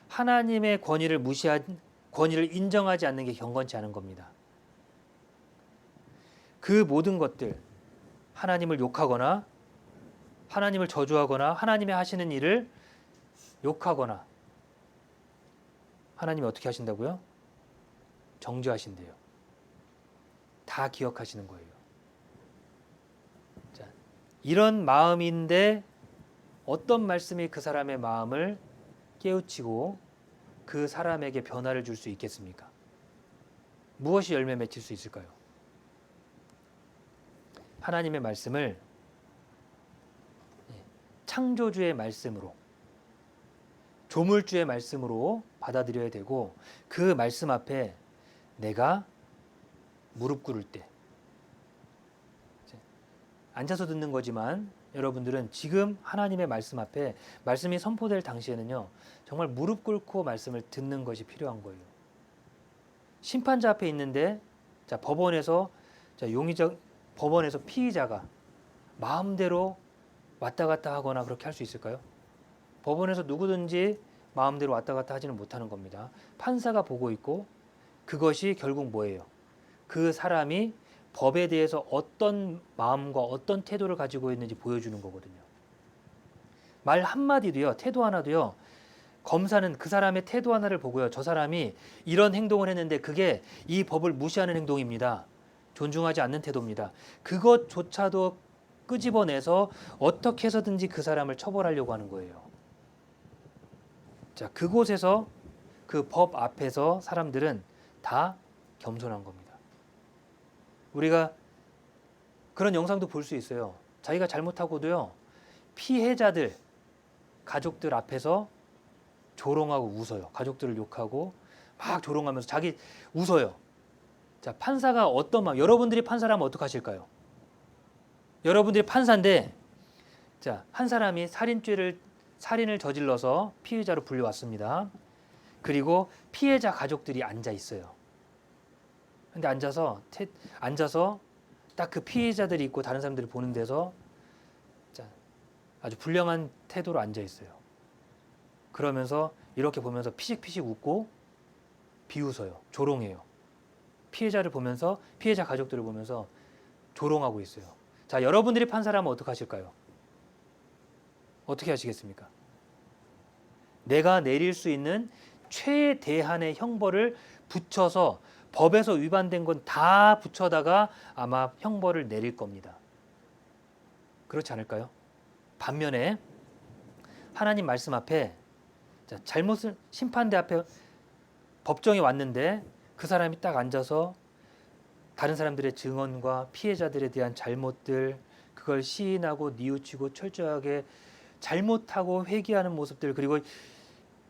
하나님의 권위를 권위를 인정하지 않는 게 경건치 않은 겁니다. 그 모든 것들, 하나님을 욕하거나 하나님을 저주하거나 하나님의 하시는 일을 욕하거나, 하나님이 어떻게 하신다고요? 정죄하신대요. 다 기억하시는 거예요. 자, 이런 마음인데 어떤 말씀이 그 사람의 마음을 깨우치고 그 사람에게 변화를 줄 수 있겠습니까? 무엇이 열매 맺힐 수 있을까요? 하나님의 말씀을 창조주의 말씀으로, 조물주의 말씀으로 받아들여야 되고, 그 말씀 앞에 내가 무릎 꿇을 때, 앉아서 듣는 거지만 여러분들은 지금 하나님의 말씀 앞에 말씀이 선포될 당시에는요 정말 무릎 꿇고 말씀을 듣는 것이 필요한 거예요. 심판자 앞에 있는데, 자, 법원에서 법원에서 피의자가 마음대로 왔다 갔다 하거나 그렇게 할 수 있을까요? 법원에서 누구든지 마음대로 왔다 갔다 하지는 못하는 겁니다. 판사가 보고 있고, 그것이 결국 뭐예요? 그 사람이 법에 대해서 어떤 마음과 어떤 태도를 가지고 있는지 보여주는 거거든요. 말 한마디도요, 태도 하나도요, 검사는 그 사람의 태도 하나를 보고요, 저 사람이 이런 행동을 했는데 그게 이 법을 무시하는 행동입니다, 존중하지 않는 태도입니다, 그것조차도 끄집어내서 어떻게 해서든지 그 사람을 처벌하려고 하는 거예요. 자, 그곳에서, 그 법 앞에서 사람들은 다 겸손한 겁니다. 우리가 그런 영상도 볼 수 있어요. 자기가 잘못하고도요, 피해자들, 가족들 앞에서 조롱하고 웃어요. 가족들을 욕하고 막 조롱하면서 자기 웃어요. 자, 판사가 어떤 마음, 여러분들이 판사라면 어떡하실까요? 여러분들이 판사인데, 자, 한 사람이 살인을 저질러서 피의자로 불려왔습니다. 그리고 피해자 가족들이 앉아 있어요. 근데 앉아서 딱 그 피해자들이 있고 다른 사람들이 보는 데서, 자, 아주 불량한 태도로 앉아 있어요. 그러면서 이렇게 보면서 피식피식 웃고 비웃어요. 조롱해요. 피해자를 보면서, 피해자 가족들을 보면서 조롱하고 있어요. 자, 여러분들이 판사라면 어떡하실까요? 어떻게 하시겠습니까? 내가 내릴 수 있는 최대한의 형벌을 붙여서, 법에서 위반된 건 다 붙여다가 아마 형벌을 내릴 겁니다. 그렇지 않을까요? 반면에 하나님 말씀 앞에, 자, 심판대 앞에 법정에 왔는데 그 사람이 딱 앉아서 다른 사람들의 증언과 피해자들에 대한 잘못들, 그걸 시인하고 뉘우치고 철저하게 잘못하고 회개하는 모습들, 그리고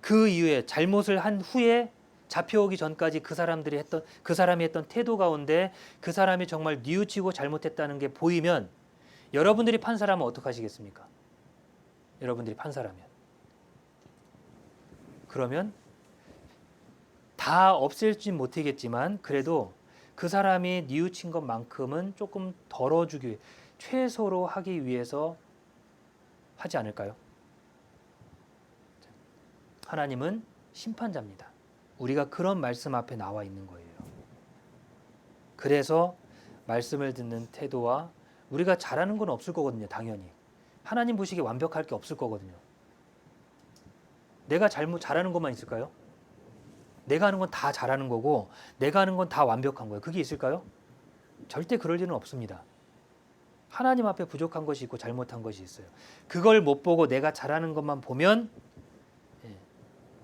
그 이후에 잘못을 한 후에 잡혀오기 전까지 그 사람이 했던 태도 가운데 그 사람이 정말 뉘우치고 잘못했다는 게 보이면 여러분들이 판사라면 어떡하시겠습니까? 여러분들이 판사라면. 그러면 다 없앨진 못하겠지만 그래도 그 사람이 뉘우친 것만큼은 조금 덜어주기 위해 최소로 하기 위해서 하지 않을까요? 하나님은 심판자입니다. 우리가 그런 말씀 앞에 나와 있는 거예요. 그래서 말씀을 듣는 태도와 우리가 잘하는 건 없을 거거든요. 당연히. 하나님 보시기에 완벽할 게 없을 거거든요. 내가 잘하는 것만 있을까요? 내가 하는 건 다 잘하는 거고 내가 하는 건 다 완벽한 거예요. 그게 있을까요? 절대 그럴 일은 없습니다. 하나님 앞에 부족한 것이 있고 잘못한 것이 있어요. 그걸 못 보고 내가 잘하는 것만 보면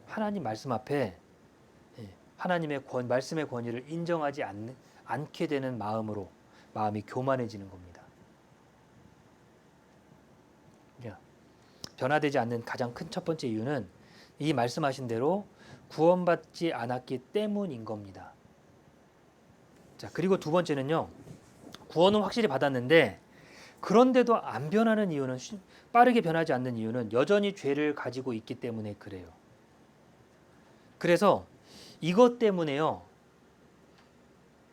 하나님 말씀 앞에 하나님의 말씀의 권위를 인정하지 않게 되는 마음이 교만해지는 겁니다. 변화되지 않는 가장 큰 첫 번째 이유는 이 말씀하신 대로 구원받지 않았기 때문인 겁니다. 자, 그리고 두 번째는요. 구원은 확실히 받았는데 그런데도 안 변하는 이유는 빠르게 변하지 않는 이유는 여전히 죄를 가지고 있기 때문에 그래요. 그래서 이것 때문에요.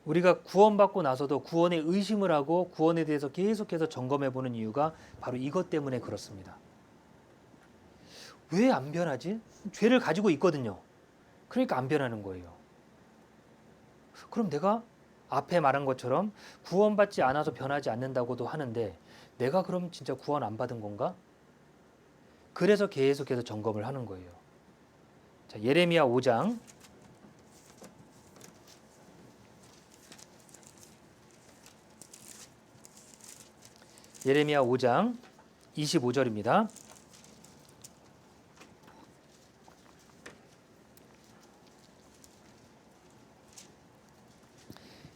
우리가 구원받고 나서도 구원에 의심을 하고 구원에 대해서 계속해서 점검해 보는 이유가 바로 이것 때문에 그렇습니다. 왜 안 변하지? 죄를 가지고 있거든요. 그러니까 안 변하는 거예요. 그럼 내가 앞에 말한 것처럼 구원받지 않아서 변하지 않는다고도 하는데 내가 그럼 진짜 구원 안 받은 건가? 그래서 계속해서 점검을 하는 거예요. 자, 예레미야 5장 예레미야 5장 25절입니다.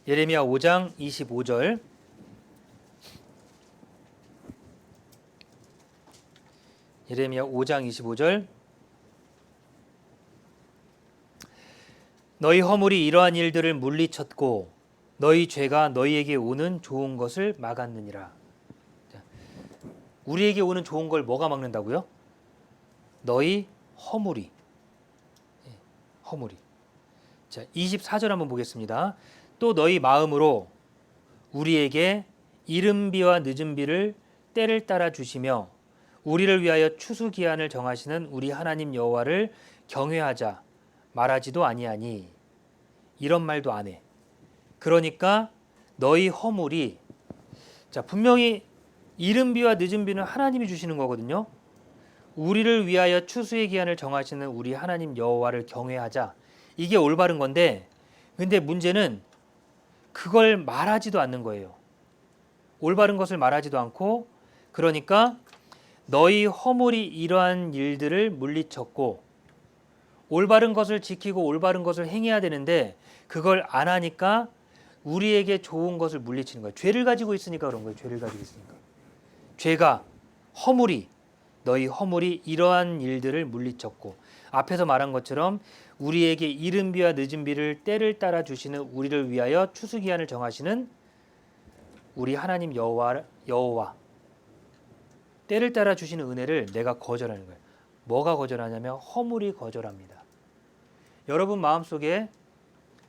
예레미야 5장 25절 예레미야 5장 25절 너희 허물이 이러한 일들을 물리쳤고 너희 죄가 너희에게 오는 좋은 것을 막았느니라. 우리에게 오는 좋은 걸 뭐가 막는다고요? 너희 허물이. 허물이. 자, 24절 한번 보겠습니다. 또 너희 마음으로 우리에게 이른 비와 늦은 비를 때를 따라 주시며 우리를 위하여 추수 기한을 정하시는 우리 하나님 여호와를 경외하자 말하지도 아니하니. 이런 말도 안 해. 그러니까 너희 허물이 자, 분명히 이른 비와 늦은 비는 하나님이 주시는 거거든요. 우리를 위하여 추수의 기한을 정하시는 우리 하나님 여호와를 경외하자. 이게 올바른 건데 근데 문제는 그걸 말하지도 않는 거예요. 올바른 것을 말하지도 않고 그러니까 너희 허물이 이러한 일들을 물리쳤고 올바른 것을 지키고 올바른 것을 행해야 되는데 그걸 안 하니까 우리에게 좋은 것을 물리치는 거예요. 죄를 가지고 있으니까 그런 거예요. 죄를 가지고 있으니까. 죄가 너희 허물이 이러한 일들을 물리쳤고 앞에서 말한 것처럼 우리에게 이른 비와 늦은 비를 때를 따라 주시는 우리를 위하여 추수 기한을 정하시는 우리 하나님 여호와 때를 따라 주시는 은혜를 내가 거절하는 거예요. 뭐가 거절하냐면 허물이 거절합니다. 여러분 마음속에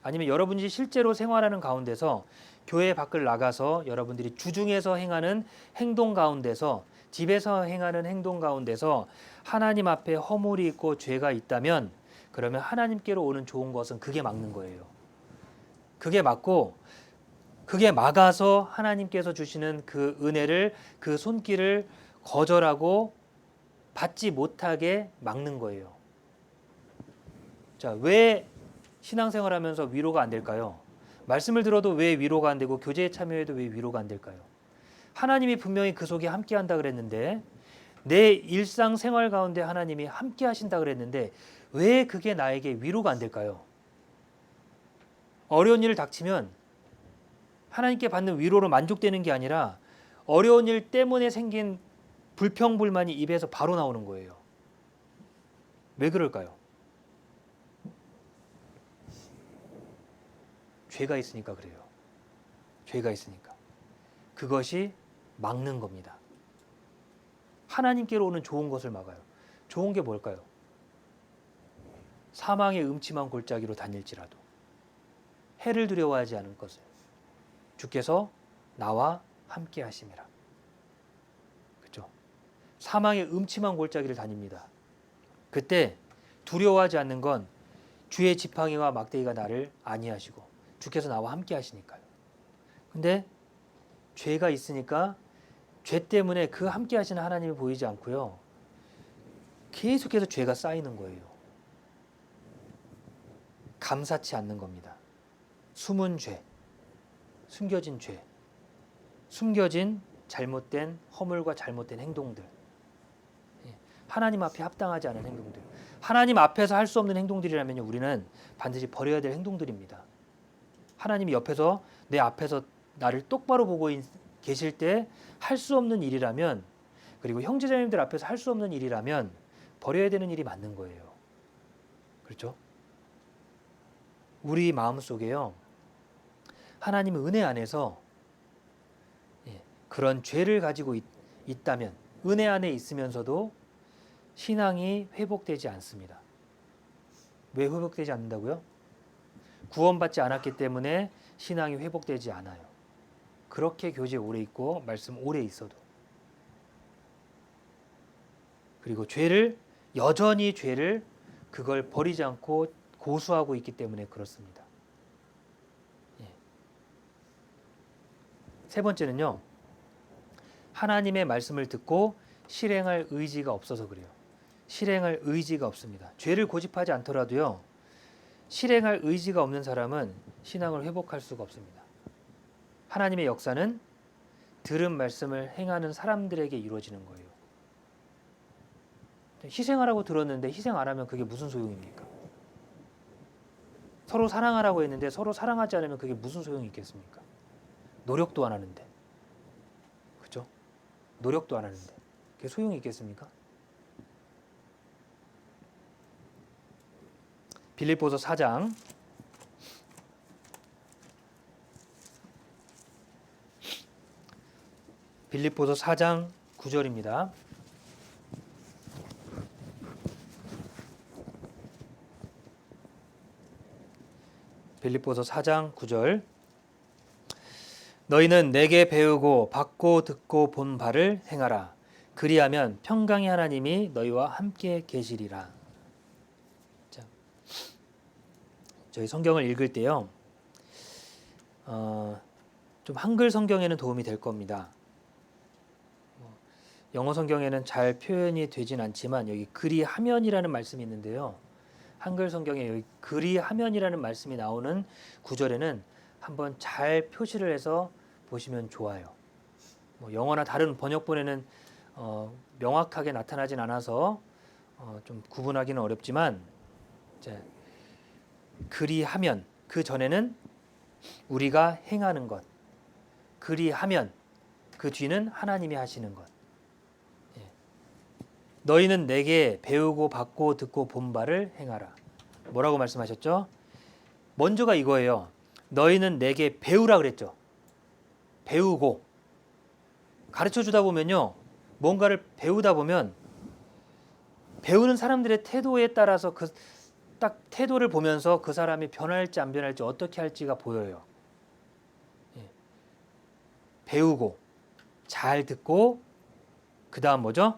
아니면 여러분이 실제로 생활하는 가운데서 교회 밖을 나가서 여러분들이 주중에서 행하는 행동 가운데서 집에서 행하는 행동 가운데서 하나님 앞에 허물이 있고 죄가 있다면 그러면 하나님께로 오는 좋은 것은 그게 막는 거예요. 그게 막고 그게 막아서 하나님께서 주시는 그 은혜를 그 손길을 거절하고 받지 못하게 막는 거예요. 자, 왜 신앙생활하면서 위로가 안 될까요? 말씀을 들어도 왜 위로가 안 되고 교제에 참여해도 왜 위로가 안 될까요? 하나님이 분명히 그 속에 함께 한다 그랬는데 내 일상생활 가운데 하나님이 함께 하신다 그랬는데 왜 그게 나에게 위로가 안 될까요? 어려운 일을 닥치면 하나님께 받는 위로로 만족되는 게 아니라 어려운 일 때문에 생긴 불평불만이 입에서 바로 나오는 거예요. 왜 그럴까요? 죄가 있으니까 그래요. 죄가 있으니까. 그것이 막는 겁니다. 하나님께로 오는 좋은 것을 막아요. 좋은 게 뭘까요? 사망의 음침한 골짜기로 다닐지라도 해를 두려워하지 않을 것을 주께서 나와 함께 하심이라. 그렇죠? 사망의 음침한 골짜기를 다닙니다. 그때 두려워하지 않는 건 주의 지팡이와 막대기가 나를 안위하시고 주께서 나와 함께 하시니까요. 근데 죄가 있으니까 죄 때문에 그 함께 하시는 하나님이 보이지 않고요. 계속해서 죄가 쌓이는 거예요. 감사치 않는 겁니다. 숨은 죄, 숨겨진 죄, 숨겨진 잘못된 허물과 잘못된 행동들, 하나님 앞에 합당하지 않은 행동들, 하나님 앞에서 할 수 없는 행동들이라면 우리는 반드시 버려야 될 행동들입니다. 하나님이 옆에서 내 앞에서 나를 똑바로 보고 계실 때 할 수 없는 일이라면, 그리고 형제자매님들 앞에서 할 수 없는 일이라면 버려야 되는 일이 맞는 거예요. 그렇죠? 우리 마음속에요, 하나님의 은혜 안에서 그런 죄를 가지고 있다면, 은혜 안에 있으면서도 신앙이 회복되지 않습니다. 왜 회복되지 않는다고요? 구원받지 않았기 때문에 신앙이 회복되지 않아요. 그렇게 교제에 오래 있고 말씀 오래 있어도. 그리고 여전히 죄를 그걸 버리지 않고 고수하고 있기 때문에 그렇습니다. 세 번째는요, 하나님의 말씀을 듣고 실행할 의지가 없어서 그래요. 실행할 의지가 없습니다. 죄를 고집하지 않더라도요, 실행할 의지가 없는 사람은 신앙을 회복할 수가 없습니다. 하나님의 역사는 들은 말씀을 행하는 사람들에게 이루어지는 거예요. 희생하라고 들었는데 희생 안 하면 그게 무슨 소용입니까? 서로 사랑하라고 했는데 서로 사랑하지 않으면 그게 무슨 소용이 있겠습니까? 노력도 안 하는데. 그죠? 노력도 안 하는데. 그게 소용이 있겠습니까? 빌립보서 4장 9절입니다. 빌립보서 4장 9절. 너희는 내게 배우고 받고 듣고 본 바를 행하라. 그리하면 평강의 하나님이 너희와 함께 계시리라. 자, 저희 성경을 읽을 때요, 좀 한글 성경에는 도움이 될 겁니다. 영어 성경에는 잘 표현이 되진 않지만 여기 그리하면이라는 말씀이 있는데요, 한글 성경에 여기 그리하면이라는 말씀이 나오는 구절에는 한번 잘 표시를 해서 보시면 좋아요. 영어나 다른 번역본에는 명확하게 나타나진 않아서 좀 구분하기는 어렵지만, 그리하면, 그 전에는 우리가 행하는 것, 그리하면 그 뒤는 하나님이 하시는 것. 너희는 내게 배우고 받고 듣고 본 바를 행하라. 뭐라고 말씀하셨죠? 먼저가 이거예요. 너희는 내게 배우라 그랬죠. 배우고. 가르쳐 주다 보면요, 뭔가를 배우다 보면 배우는 사람들의 태도에 따라서 그 딱 태도를 보면서 그 사람이 변할지 안 변할지 어떻게 할지가 보여요. 배우고, 잘 듣고, 그 다음 뭐죠?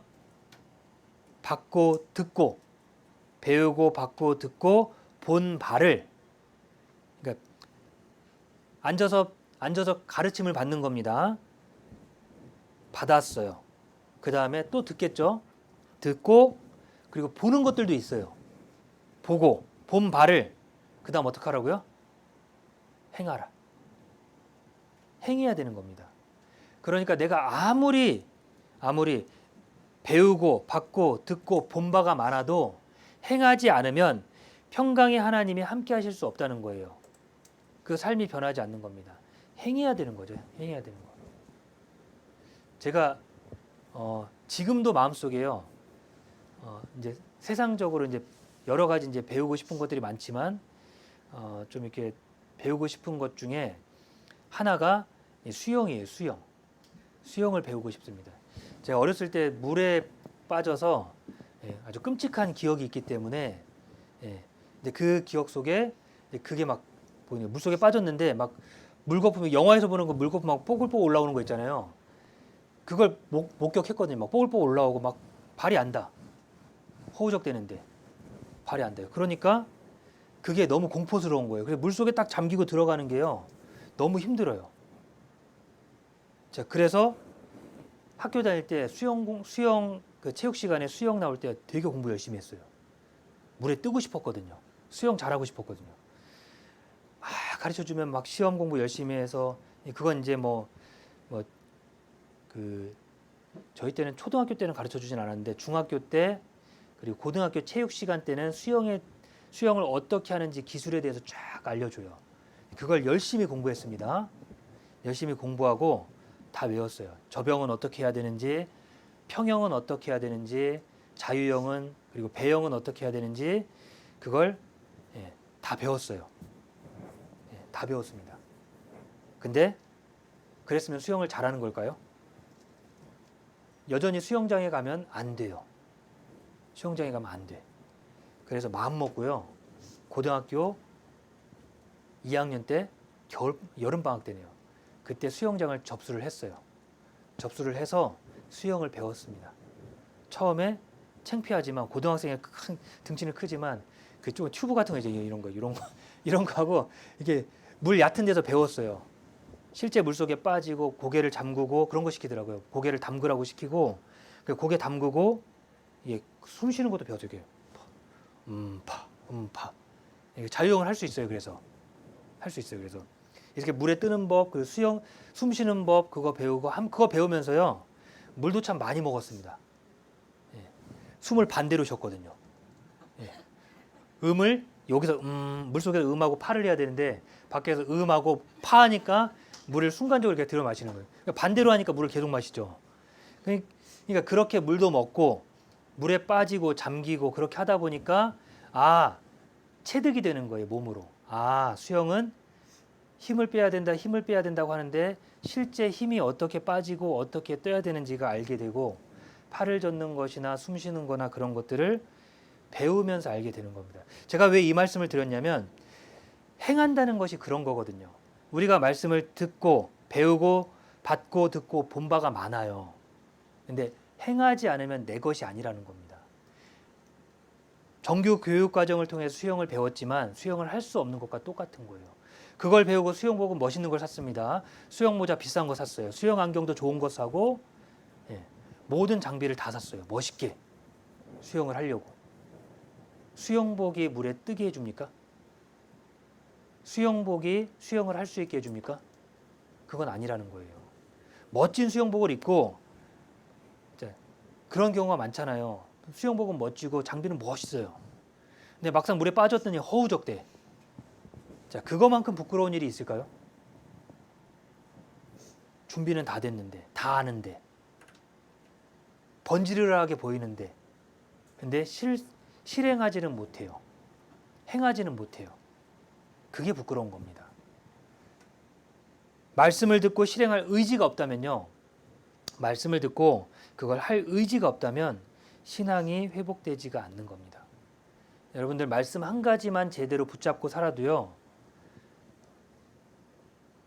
받고 듣고, 배우고 받고 듣고 본 바를, 그러니까 앉아서 가르침을 받는 겁니다. 받았어요. 그 다음에 또 듣겠죠. 듣고, 그리고 보는 것들도 있어요. 보고 본 바를 그 다음 어떻게 하라고요? 행하라. 행해야 되는 겁니다. 그러니까 내가 아무리 배우고 받고 듣고 본 바가 많아도 행하지 않으면 평강의 하나님이 함께 하실 수 없다는 거예요. 그 삶이 변하지 않는 겁니다. 행해야 되는 거죠. 행해야 되는 거. 제가 지금도 마음속에요, 이제 세상적으로 이제 여러 가지 이제 배우고 싶은 것들이 많지만 좀 이렇게 배우고 싶은 것 중에 하나가 이 수영이에요. 수영을 배우고 싶습니다. 제가 어렸을 때 물에 빠져서 아주 끔찍한 기억이 있기 때문에 근데 그 기억 속에 그게 막 보이네요. 물 속에 빠졌는데 막 물거품, 영화에서 보는 거 물거품 막 뽀글뽀글 올라오는 거 있잖아요. 그걸 목격했거든요. 막 뽀글뽀글 올라오고 막 발이 안다. 허우적대는데 발이 안 돼요. 그러니까 그게 너무 공포스러운 거예요. 그래서 물 속에 딱 잠기고 들어가는 게요. 너무 힘들어요. 자, 그래서 학교 다닐 때 수영 그 체육 시간에 수영 나올 때 되게 공부 열심히 했어요. 물에 뜨고 싶었거든요. 수영 잘하고 싶었거든요. 가르쳐 주면 막 시험 공부 열심히 해서 그건 이제 그 저희 때는 초등학교 때는 가르쳐 주진 않았는데 중학교 때 그리고 고등학교 체육 시간 때는 수영을 어떻게 하는지 기술에 대해서 쫙 알려줘요. 그걸 열심히 공부했습니다. 열심히 공부하고 다 외웠어요. 접영은 어떻게 해야 되는지, 평영은 어떻게 해야 되는지, 자유형은 그리고 배영은 어떻게 해야 되는지 그걸 다 배웠어요. 다 배웠습니다. 근데 그랬으면 수영을 잘하는 걸까요? 여전히 수영장에 가면 안 돼요. 수영장에 가면 안 돼. 그래서 마음 먹고요. 고등학교 2학년 때 여름 방학 때네요. 그때 수영장을 접수를 했어요. 접수를 해서 수영을 배웠습니다. 처음에 창피하지만 고등학생의 등치는 크지만 그쪽 튜브 같은 거 이제 이런 거 하고 이게 물 얕은 데서 배웠어요. 실제 물 속에 빠지고 고개를 잠그고 그런 거 시키더라고요. 고개를 담그라고 시키고 고개 담그고 이게 숨 쉬는 것도 배워줘요. 파. 자유형을 할 수 있어요. 그래서 할 수 있어요. 그래서 이렇게 물에 뜨는 법, 그 수영, 숨 쉬는 법 그거 배우고 그거 배우면서요 물도 참 많이 먹었습니다. 숨을 반대로 쉬었거든요. 음을 여기서 물속에서 음하고 파를 해야 되는데 밖에서 음하고 파하니까 물을 순간적으로 이렇게 들어 마시는 거예요. 그러니까 반대로 하니까 물을 계속 마시죠. 그러니까 그렇게 물도 먹고 물에 빠지고 잠기고 그렇게 하다 보니까 체득이 되는 거예요, 몸으로. 수영은 힘을 빼야 된다고 하는데 실제 힘이 어떻게 빠지고 어떻게 떠야 되는지가 알게 되고 팔을 젓는 것이나 숨 쉬는 거나 그런 것들을 배우면서 알게 되는 겁니다. 제가 왜 이 말씀을 드렸냐면 행한다는 것이 그런 거거든요. 우리가 말씀을 듣고 배우고 받고 듣고 본 바가 많아요. 근데 행하지 않으면 내 것이 아니라는 겁니다. 정규 교육 과정을 통해 수영을 배웠지만 수영을 할 수 없는 것과 똑같은 거예요. 그걸 배우고 수영복은 멋있는 걸 샀습니다. 수영 모자 비싼 거 샀어요. 수영 안경도 좋은 거 사고 모든 장비를 다 샀어요. 멋있게 수영을 하려고. 수영복이 물에 뜨게 해줍니까? 수영복이 수영을 할 수 있게 해줍니까? 그건 아니라는 거예요. 멋진 수영복을 입고 그런 경우가 많잖아요. 수영복은 멋지고 장비는 멋있어요. 근데 막상 물에 빠졌더니 허우적대. 자, 그거만큼 부끄러운 일이 있을까요? 준비는 다 됐는데, 다 아는데, 번지르르하게 보이는데, 근데 실행하지는 못해요. 행하지는 못해요. 그게 부끄러운 겁니다. 말씀을 듣고 실행할 의지가 없다면요. 말씀을 듣고 그걸 할 의지가 없다면 신앙이 회복되지가 않는 겁니다. 여러분들 말씀 한 가지만 제대로 붙잡고 살아도요.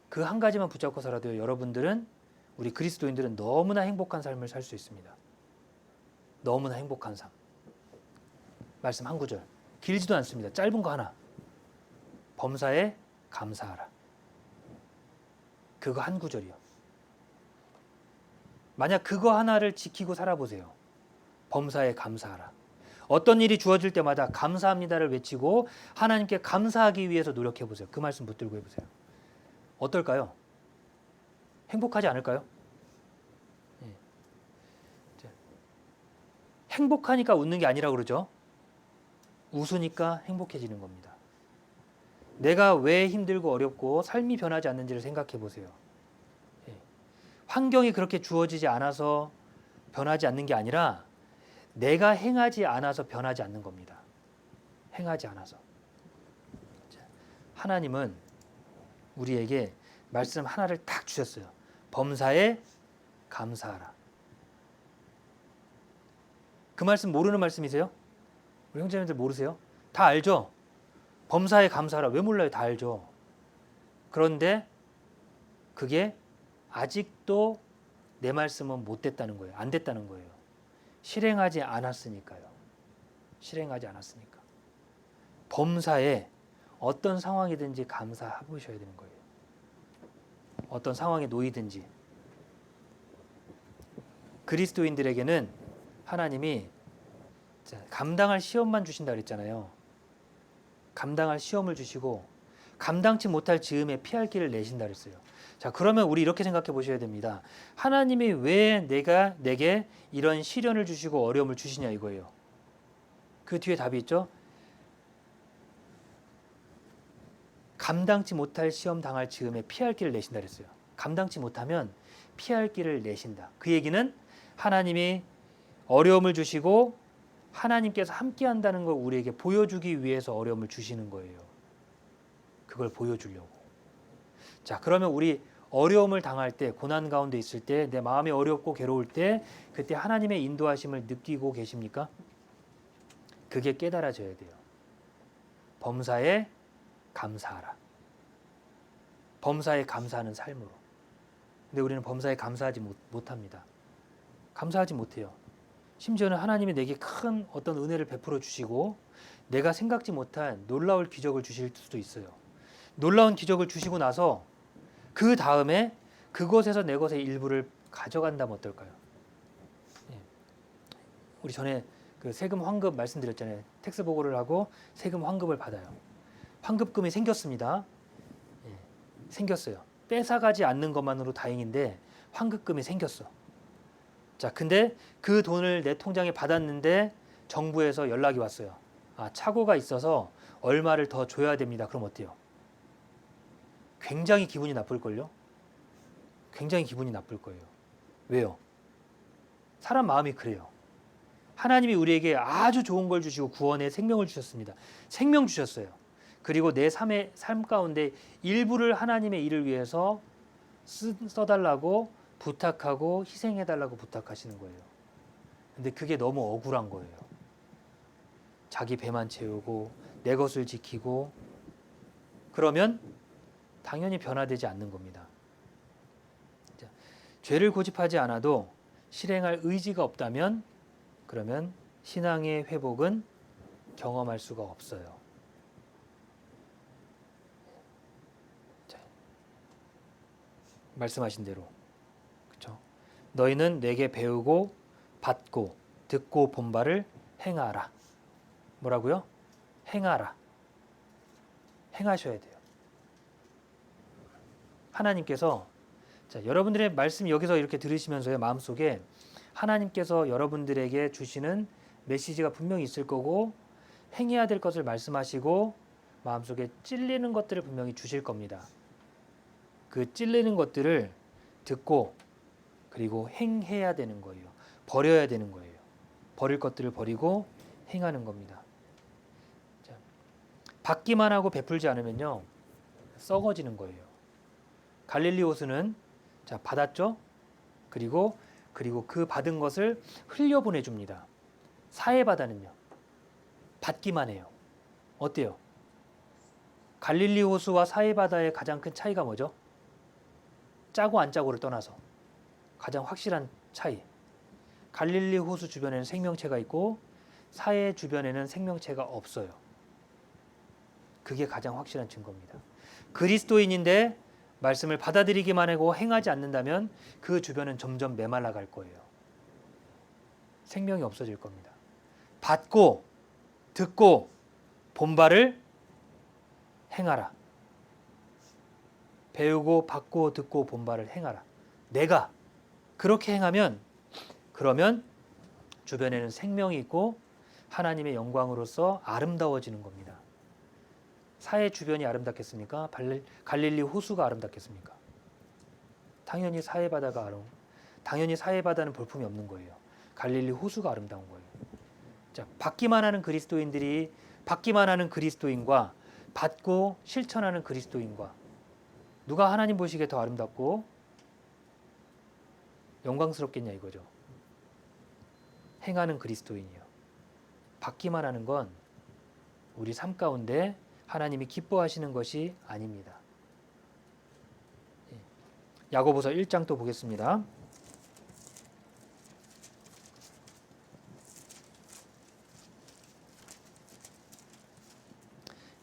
그 한 가지만 붙잡고 살아도요. 여러분들은 우리 그리스도인들은 너무나 행복한 삶을 살 수 있습니다. 너무나 행복한 삶. 말씀 한 구절. 길지도 않습니다. 짧은 거 하나. 범사에 감사하라. 그거 한 구절이요. 만약 그거 하나를 지키고 살아보세요. 범사에 감사하라. 어떤 일이 주어질 때마다 감사합니다를 외치고 하나님께 감사하기 위해서 노력해 보세요. 그 말씀 붙들고 해보세요. 어떨까요? 행복하지 않을까요? 행복하니까 웃는 게 아니라 그러죠. 웃으니까 행복해지는 겁니다. 내가 왜 힘들고 어렵고 삶이 변하지 않는지를 생각해 보세요. 환경이 그렇게 주어지지 않아서 변하지 않는 게 아니라 내가 행하지 않아서 변하지 않는 겁니다. 행하지 않아서. 하나님은 우리에게 말씀 하나를 딱 주셨어요. 범사에 감사하라. 그 말씀 모르는 말씀이세요? 우리 형제님들 모르세요? 다 알죠? 범사에 감사하라. 왜 몰라요? 다 알죠. 그런데 그게 아직도 내 말씀은 못 됐다는 거예요. 안 됐다는 거예요. 실행하지 않았으니까요. 실행하지 않았으니까. 범사에 어떤 상황이든지 감사해보셔야 되는 거예요. 어떤 상황에 놓이든지. 그리스도인들에게는 하나님이 감당할 시험만 주신다 그랬잖아요. 감당할 시험을 주시고 감당치 못할 즈음에 피할 길을 내신다 그랬어요. 자, 그러면 우리 이렇게 생각해 보셔야 됩니다. 하나님이 왜 내게 이런 시련을 주시고 어려움을 주시냐 이거예요. 그 뒤에 답이 있죠. 감당치 못할 시험 당할 즈음에 피할 길을 내신다 그랬어요. 감당치 못하면 피할 길을 내신다. 그 얘기는 하나님이 어려움을 주시고 하나님께서 함께 한다는 걸 우리에게 보여주기 위해서 어려움을 주시는 거예요. 그걸 보여주려고. 자, 그러면 우리 어려움을 당할 때, 고난 가운데 있을 때, 내 마음이 어렵고 괴로울 때 그때 하나님의 인도하심을 느끼고 계십니까? 그게 깨달아져야 돼요. 범사에 감사하라. 범사에 감사하는 삶으로. 근데 우리는 범사에 감사하지 못합니다. 감사하지 못해요. 심지어는 하나님이 내게 큰 어떤 은혜를 베풀어 주시고 내가 생각지 못한 놀라울 기적을 주실 수도 있어요. 놀라운 기적을 주시고 나서 그 다음에 그것에서 내 것의 일부를 가져간다면 어떨까요? 우리 전에 그 세금 환급 말씀드렸잖아요. 텍스 보고를 하고 세금 환급을 받아요. 환급금이 생겼습니다. 생겼어요. 뺏어가지 않는 것만으로 다행인데 환급금이 생겼어. 자, 근데 그 돈을 내 통장에 받았는데 정부에서 연락이 왔어요. 아, 착오가 있어서 얼마를 더 줘야 됩니다. 그럼 어때요? 굉장히 기분이 나쁠걸요? 굉장히 기분이 나쁠 거예요. 왜요? 사람 마음이 그래요. 하나님이 우리에게 아주 좋은 걸 주시고 구원의 생명을 주셨습니다. 생명 주셨어요. 그리고 내 삶 가운데 일부를 하나님의 일을 위해서 써달라고 부탁하고 희생해달라고 부탁하시는 거예요. 근데 그게 너무 억울한 거예요. 자기 배만 채우고 내 것을 지키고 그러면 당연히 변화되지 않는 겁니다. 자, 죄를 고집하지 않아도 실행할 의지가 없다면 그러면 신앙의 회복은 경험할 수가 없어요. 자, 말씀하신 대로 그렇죠? 너희는 내게 배우고 받고 듣고 본 바를 행하라. 뭐라고요? 행하라. 행하셔야 돼요. 하나님께서 자, 여러분들의 말씀 여기서 이렇게 들으시면서요, 마음속에 하나님께서 여러분들에게 주시는 메시지가 분명히 있을 거고 행해야 될 것을 말씀하시고 마음속에 찔리는 것들을 분명히 주실 겁니다. 그 찔리는 것들을 듣고 그리고 행해야 되는 거예요. 버려야 되는 거예요. 버릴 것들을 버리고 행하는 겁니다. 자, 받기만 하고 베풀지 않으면요, 썩어지는 거예요. 갈릴리 호수는 자, 받았죠? 그리고 그 받은 것을 흘려보내 줍니다. 사해바다는요, 받기만 해요. 어때요? 갈릴리 호수와 사해바다의 가장 큰 차이가 뭐죠? 짜고 안 짜고를 떠나서 가장 확실한 차이. 갈릴리 호수 주변에는 생명체가 있고 사해 주변에는 생명체가 없어요. 그게 가장 확실한 증거입니다. 그리스도인인데 말씀을 받아들이기만 하고 행하지 않는다면 그 주변은 점점 메말라 갈 거예요. 생명이 없어질 겁니다. 받고 듣고 본 바를 행하라. 배우고 받고 듣고 본 바를 행하라. 내가 그렇게 행하면 그러면 주변에는 생명이 있고 하나님의 영광으로서 아름다워지는 겁니다. 사해 주변이 아름답겠습니까? 갈릴리 호수가 아름답겠습니까? 당연히 사해바다가 당연히 사해바다는 볼품이 없는 거예요. 갈릴리 호수가 아름다운 거예요. 자, 받기만 하는 그리스도인과 받고 실천하는 그리스도인과 누가 하나님 보시기에 더 아름답고 영광스럽겠냐 이거죠. 행하는 그리스도인이요. 받기만 하는 건 우리 삶 가운데 하나님이 기뻐하시는 것이 아닙니다. 야고보서 1장 또 보겠습니다.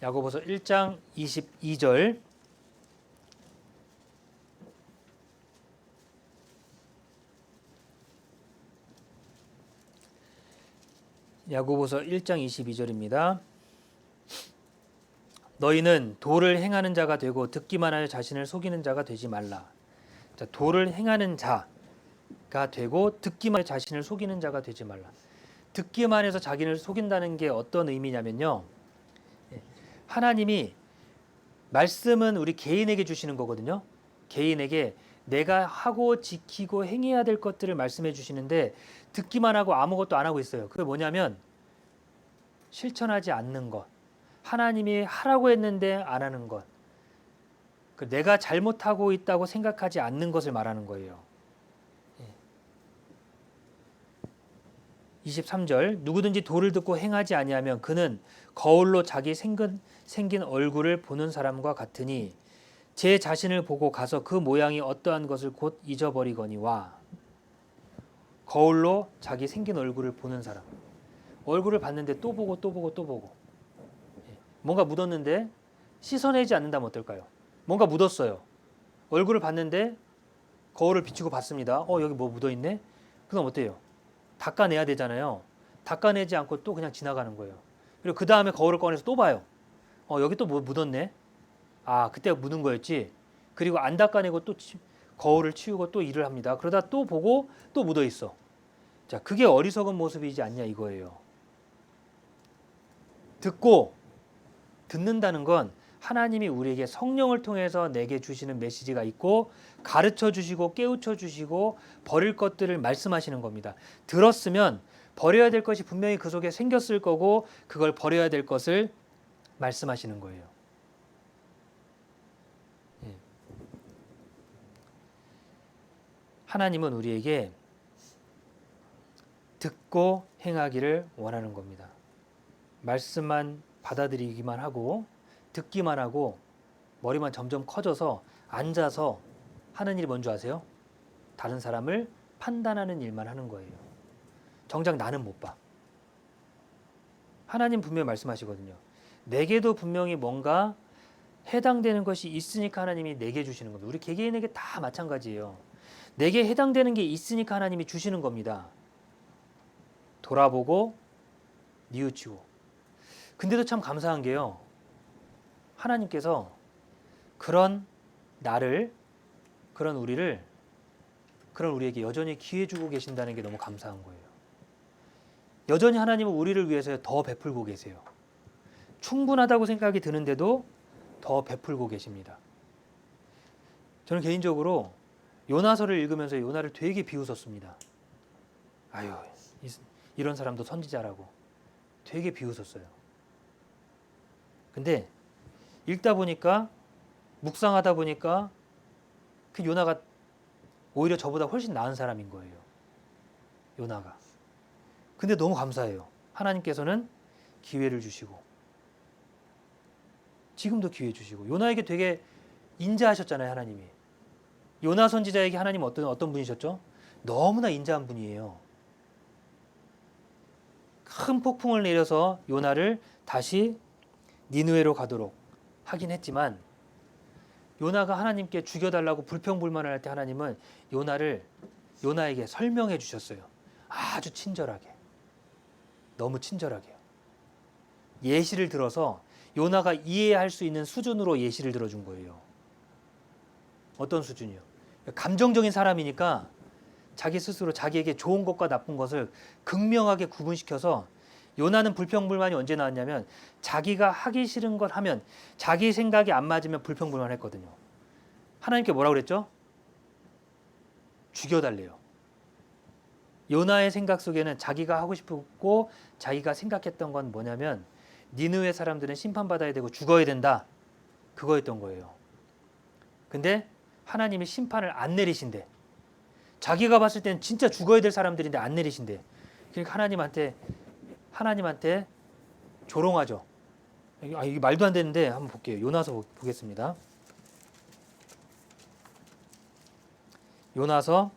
야고보서 1장 22절. 야고보서 1장 22절입니다. 너희는 도를 행하는 자가 되고 듣기만 하여 자신을 속이는 자가 되지 말라. 자, 도를 행하는 자가 되고 듣기만 하여 자신을 속이는 자가 되지 말라. 듣기만 해서 자기를 속인다는 게 어떤 의미냐면요. 하나님이 말씀은 우리 개인에게 주시는 거거든요. 개인에게 내가 하고 지키고 행해야 될 것들을 말씀해 주시는데 듣기만 하고 아무것도 안 하고 있어요. 그게 뭐냐면 실천하지 않는 것. 하나님이 하라고 했는데 안 하는 것. 내가 잘못하고 있다고 생각하지 않는 것을 말하는 거예요. 23절 누구든지 도를 듣고 행하지 아니하면 그는 거울로 자기 생긴 얼굴을 보는 사람과 같으니 제 자신을 보고 가서 그 모양이 어떠한 것을 곧 잊어버리거니와. 거울로 자기 생긴 얼굴을 보는 사람. 얼굴을 봤는데 또 보고 또 보고 또 보고. 뭔가 묻었는데 씻어내지 않는다면 어떨까요? 뭔가 묻었어요. 얼굴을 봤는데 거울을 비추고 봤습니다. 여기 뭐 묻어있네? 그럼 어때요? 닦아내야 되잖아요. 닦아내지 않고 또 그냥 지나가는 거예요. 그리고 그 다음에 거울을 꺼내서 또 봐요. 여기 또 뭐 묻었네? 그때 묻은 거였지. 그리고 안 닦아내고 또 거울을 치우고 또 일을 합니다. 그러다 또 보고 또 묻어 있어. 자, 그게 어리석은 모습이지 않냐 이거예요. 듣는다는 건 하나님이 우리에게 성령을 통해서 내게 주시는 메시지가 있고 가르쳐 주시고 깨우쳐 주시고 버릴 것들을 말씀하시는 겁니다. 들었으면 버려야 될 것이 분명히 그 속에 생겼을 거고 그걸 버려야 될 것을 말씀하시는 거예요. 하나님은 우리에게 듣고 행하기를 원하는 겁니다. 말씀만 받아들이기만 하고 듣기만 하고 머리만 점점 커져서 앉아서 하는 일이 뭔지 아세요? 다른 사람을 판단하는 일만 하는 거예요. 정작 나는 못 봐. 하나님 분명히 말씀하시거든요. 내게도 분명히 뭔가 해당되는 것이 있으니까 하나님이 내게 주시는 겁니다. 우리 개개인에게 다 마찬가지예요. 내게 해당되는 게 있으니까 하나님이 주시는 겁니다. 돌아보고 뉘우치고. 근데도 참 감사한 게요. 하나님께서 그런 나를, 그런 우리에게 여전히 기회 주고 계신다는 게 너무 감사한 거예요. 여전히 하나님은 우리를 위해서 더 베풀고 계세요. 충분하다고 생각이 드는데도 더 베풀고 계십니다. 저는 개인적으로 요나서를 읽으면서 요나를 되게 비웃었습니다. 아유, 이런 사람도 선지자라고 되게 비웃었어요. 근데 읽다 보니까 묵상하다 보니까 그 요나가 오히려 저보다 훨씬 나은 사람인 거예요. 요나가. 근데 너무 감사해요. 하나님께서는 기회를 주시고 지금도 기회 주시고 요나에게 되게 인자하셨잖아요. 하나님이. 요나 선지자에게 하나님 어떤 분이셨죠? 너무나 인자한 분이에요. 큰 폭풍을 내려서 요나를 다시 니느웨로 가도록 하긴 했지만 요나가 하나님께 죽여달라고 불평불만을 할 때 하나님은 요나에게 설명해 주셨어요. 아주 친절하게. 너무 친절하게요. 예시를 들어서 요나가 이해할 수 있는 수준으로 예시를 들어준 거예요. 어떤 수준이요? 감정적인 사람이니까 자기 스스로 자기에게 좋은 것과 나쁜 것을 극명하게 구분시켜서 요나는 불평불만이 언제 나왔냐면 자기가 하기 싫은 걸 하면 자기 생각이 안 맞으면 불평불만했거든요. 하나님께 뭐라고 그랬죠? 죽여달래요. 요나의 생각 속에는 자기가 하고 싶고 자기가 생각했던 건 뭐냐면 니느웨 사람들은 심판받아야 되고 죽어야 된다. 그거였던 거예요. 근데 하나님이 심판을 안 내리신대. 자기가 봤을 때는 진짜 죽어야 될 사람들인데 안 내리신대. 그러니까 하나님한테 조롱하죠. 이게 말도 안 되는데 한번 볼게요. 요나서 보겠습니다. 요나서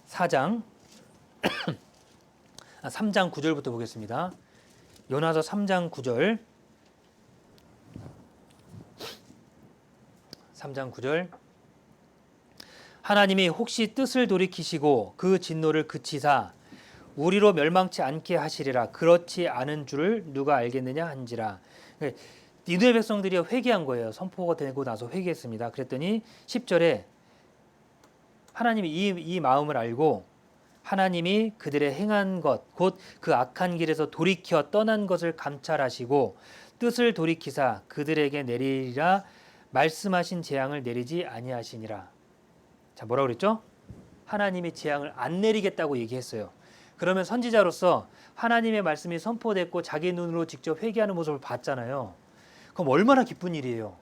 4장 3장 9절부터 보겠습니다. 요나서 3장 9절 3장 9절 하나님이 혹시 뜻을 돌이키시고 그 진노를 그치사 우리로 멸망치 않게 하시리라. 그렇지 않은 줄을 누가 알겠느냐 한지라. 니느웨 백성들이 회개한 거예요. 선포가 되고 나서 회개했습니다. 그랬더니 10절에 하나님이 이 마음을 알고 하나님이 그들의 행한 것 곧 그 악한 길에서 돌이켜 떠난 것을 감찰하시고 뜻을 돌이키사 그들에게 내리리라 말씀하신 재앙을 내리지 아니하시니라. 자, 뭐라고 그랬죠? 하나님이 재앙을 안 내리겠다고 얘기했어요. 그러면 선지자로서 하나님의 말씀이 선포됐고 자기 눈으로 직접 회개하는 모습을 봤잖아요. 그럼 얼마나 기쁜 일이에요.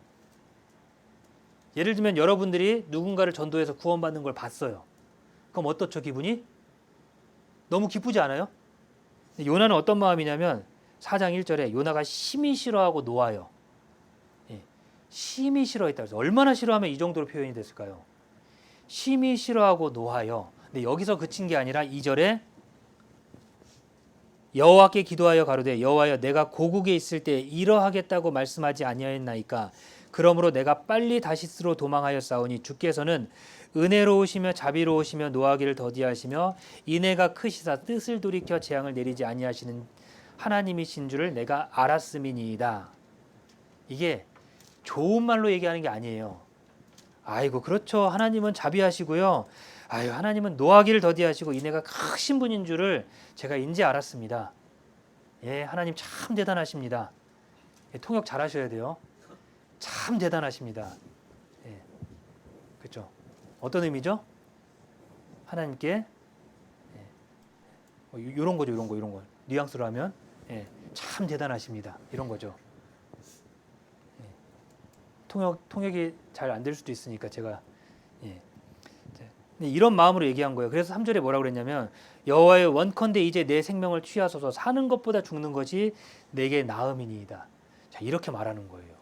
예를 들면 여러분들이 누군가를 전도해서 구원받는 걸 봤어요. 그럼 어떻죠, 기분이? 너무 기쁘지 않아요? 요나는 어떤 마음이냐면 4장 1절에 요나가 심히 싫어하고 노하여. 심히 싫어했다 그래서 얼마나 싫어하면 이 정도로 표현이 됐을까요? 심히 싫어하고 노하여. 근데 여기서 그친 게 아니라 2절에 여호와께 기도하여 가로되 여호와여 내가 고국에 있을 때 이러하겠다고 말씀하지 아니하였나이까. 그러므로 내가 빨리 다시스로 도망하였사오니 주께서는 은혜로우시며 자비로우시며 노하기를 더디하시며 인애가 크시사 뜻을 돌이켜 재앙을 내리지 아니하시는 하나님이신 줄을 내가 알았음이니이다. 이게 좋은 말로 얘기하는 게 아니에요. 아이고 그렇죠. 하나님은 자비하시고요. 아유 하나님은 노하기를 더디하시고 인애가 크신 분인 줄을 제가 인지 알았습니다. 예, 하나님 참 대단하십니다. 예, 통역 잘하셔야 돼요. 참 대단하십니다. 예, 그렇죠. 어떤 의미죠? 하나님께 이런 거죠, 이런 거 뉘앙스로 하면 참 대단하십니다. 이런 거죠. 통역이 잘 안 될 수도 있으니까 제가 이런 마음으로 얘기한 거예요. 그래서 3절에 뭐라고 그랬냐면 여호와의 원컨대 이제 내 생명을 취하소서 사는 것보다 죽는 것이 내게 나음이니이다. 자, 이렇게 말하는 거예요.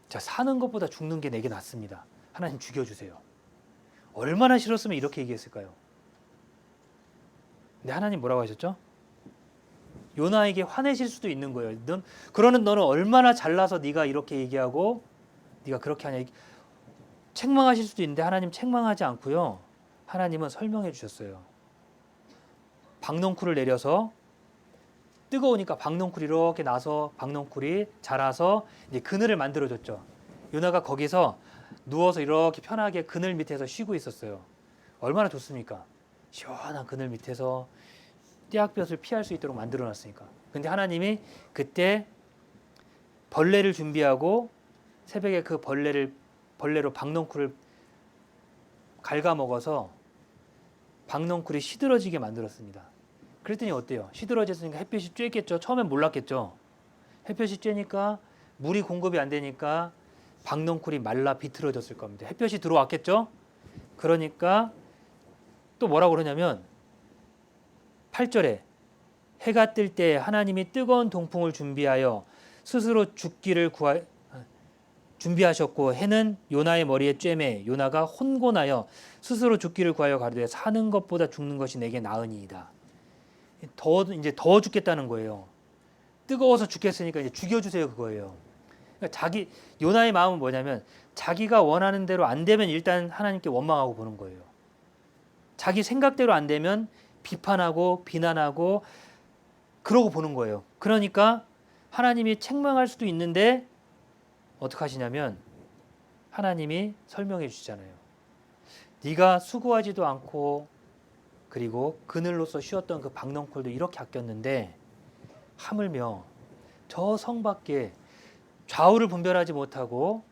자, 사는 것보다 죽는 게 내게 낫습니다. 하나님 죽여주세요. 얼마나 싫었으면 이렇게 얘기했을까요? 근데 하나님 뭐라고 하셨죠? 요나에게 화내실 수도 있는 거예요. 그러는 너는 얼마나 잘나서 네가 이렇게 얘기하고 네가 그렇게 하냐. 책망하실 수도 있는데 하나님 책망하지 않고요. 하나님은 설명해 주셨어요. 박넝쿨을 내려서 뜨거우니까 박넝쿨이 이렇게 나서 박넝쿨이 자라서 이제 그늘을 만들어줬죠. 요나가 거기서 누워서 이렇게 편하게 그늘 밑에서 쉬고 있었어요. 얼마나 좋습니까? 시원한 그늘 밑에서 떼약볕을 피할 수 있도록 만들어놨으니까. 근데 하나님이 그때 벌레를 준비하고 새벽에 그 벌레로 박넝쿨을 갉아먹어서 박넝쿨이 시들어지게 만들었습니다. 그랬더니 어때요? 시들어졌으니까 햇볕이 쬐겠죠. 처음엔 몰랐겠죠. 햇볕이 쬐니까 물이 공급이 안 되니까 박넝쿨이 말라 비틀어졌을 겁니다. 햇볕이 들어왔겠죠. 그러니까 또 뭐라고 그러냐면 8절에 해가 뜰 때 하나님이 뜨거운 동풍을 준비하여 스스로 죽기를 준비하셨고 해는 요나의 머리에 쬐매 요나가 혼곤하여 스스로 죽기를 구하여 가로되 사는 것보다 죽는 것이 내게 나으니이다. 이제 더 죽겠다는 거예요. 뜨거워서 죽겠으니까 이제 죽여주세요 그거예요. 그러니까 요나의 마음은 뭐냐면 자기가 원하는 대로 안 되면 일단 하나님께 원망하고 보는 거예요. 자기 생각대로 안 되면 비판하고 비난하고 그러고 보는 거예요. 그러니까 하나님이 책망할 수도 있는데 어떻게 하시냐면 하나님이 설명해 주시잖아요. 네가 수고하지도 않고 그리고 그늘로서 쉬었던 그 박넝쿨도 이렇게 아꼈는데 하물며 저 성 밖에 좌우를 분별하지 못하고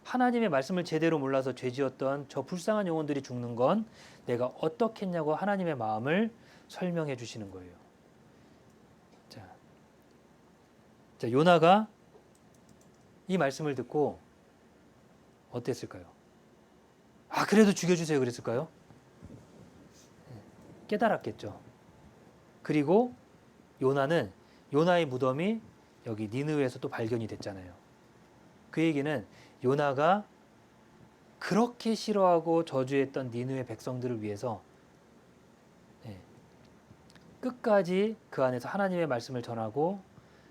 하나님의 말씀을 제대로 몰라서 죄지었던 저 불쌍한 영혼들이 죽는 건 내가 어떻겠냐고 하나님의 마음을 설명해 주시는 거예요. 자, 자, 요나가 이 말씀을 듣고 어땠을까요? 아, 그래도 죽여주세요 그랬을까요? 깨달았겠죠. 그리고 요나는 요나의 무덤이 여기 니느웨에서 또 발견이 됐잖아요. 그 얘기는 요나가 그렇게 싫어하고 저주했던 니느웨 백성들을 위해서 끝까지 그 안에서 하나님의 말씀을 전하고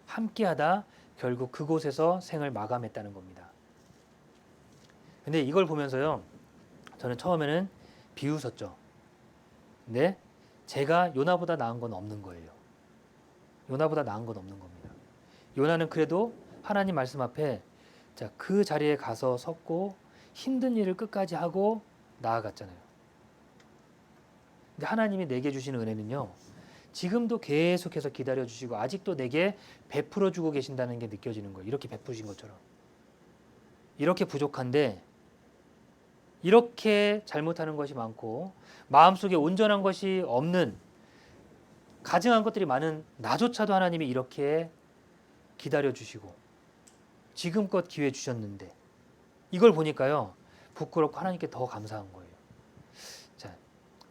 함께하다 결국 그곳에서 생을 마감했다는 겁니다. 근데 이걸 보면서요, 저는 처음에는 비웃었죠. 근데 제가 요나보다 나은 건 없는 거예요. 요나보다 나은 건 없는 겁니다. 요나는 그래도 하나님 말씀 앞에 자, 그 자리에 가서 섰고 힘든 일을 끝까지 하고 나아갔잖아요. 근데 하나님이 내게 주시는 은혜는요, 지금도 계속해서 기다려주시고 아직도 내게 베풀어주고 계신다는 게 느껴지는 거예요. 이렇게 베푸신 것처럼. 이렇게 부족한데 이렇게 잘못하는 것이 많고 마음속에 온전한 것이 없는 가증한 것들이 많은 나조차도 하나님이 이렇게 기다려주시고 지금껏 기회 주셨는데 이걸 보니까요, 부끄럽고 하나님께 더 감사한 거예요. 자,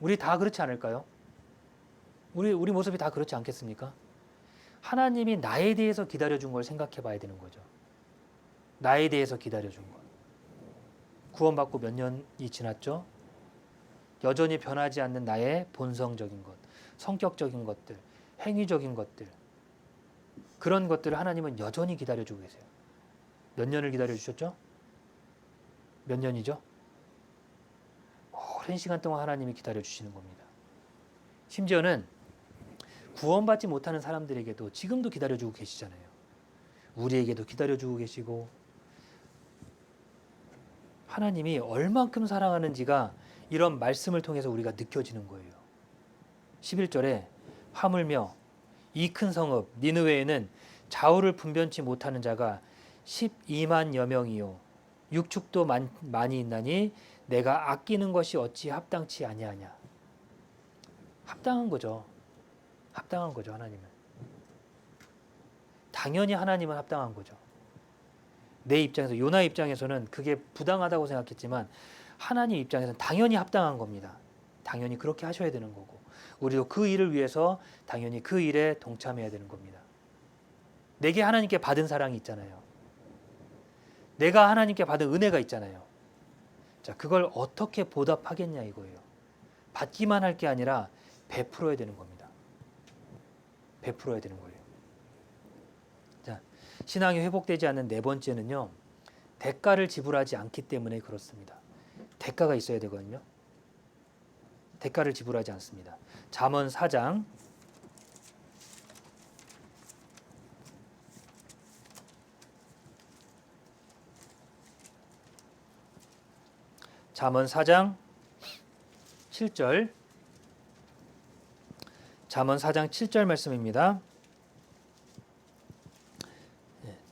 우리 다 그렇지 않을까요? 우리 모습이 다 그렇지 않겠습니까? 하나님이 나에 대해서 기다려준 걸 생각해 봐야 되는 거죠. 나에 대해서 기다려준 것. 구원받고 몇 년이 지났죠? 여전히 변하지 않는 나의 본성적인 것, 성격적인 것들, 행위적인 것들, 그런 것들을 하나님은 여전히 기다려주고 계세요. 몇 년을 기다려주셨죠? 몇 년이죠? 오랜 시간 동안 하나님이 기다려주시는 겁니다. 심지어는 구원받지 못하는 사람들에게도 지금도 기다려주고 계시잖아요. 우리에게도 기다려주고 계시고 하나님이 얼만큼 사랑하는지가 이런 말씀을 통해서 우리가 느껴지는 거예요. 11절에 하물며 이 큰 성읍 니느웨에는 좌우를 분변치 못하는 자가 12만여 명이요 육축도 많이 있나니 내가 아끼는 것이 어찌 합당치 아니하냐. 합당한 거죠. 합당한 거죠, 하나님은. 당연히 하나님은 합당한 거죠. 내 입장에서, 요나 입장에서는 그게 부당하다고 생각했지만 하나님 입장에서는 당연히 합당한 겁니다. 당연히 그렇게 하셔야 되는 거고 우리도 그 일을 위해서 당연히 그 일에 동참해야 되는 겁니다. 내게 하나님께 받은 사랑이 있잖아요. 내가 하나님께 받은 은혜가 있잖아요. 자, 그걸 어떻게 보답하겠냐 이거예요. 받기만 할 게 아니라 베풀어야 되는 겁니다. 베풀어야 되는 거예요. 자, 신앙이 회복되지 않는 네 번째는요, 대가를 지불하지 않기 때문에 그렇습니다. 대가가 있어야 되거든요. 대가를 지불하지 않습니다. 잠언 4장 7절 잠언 4장 7절 말씀입니다.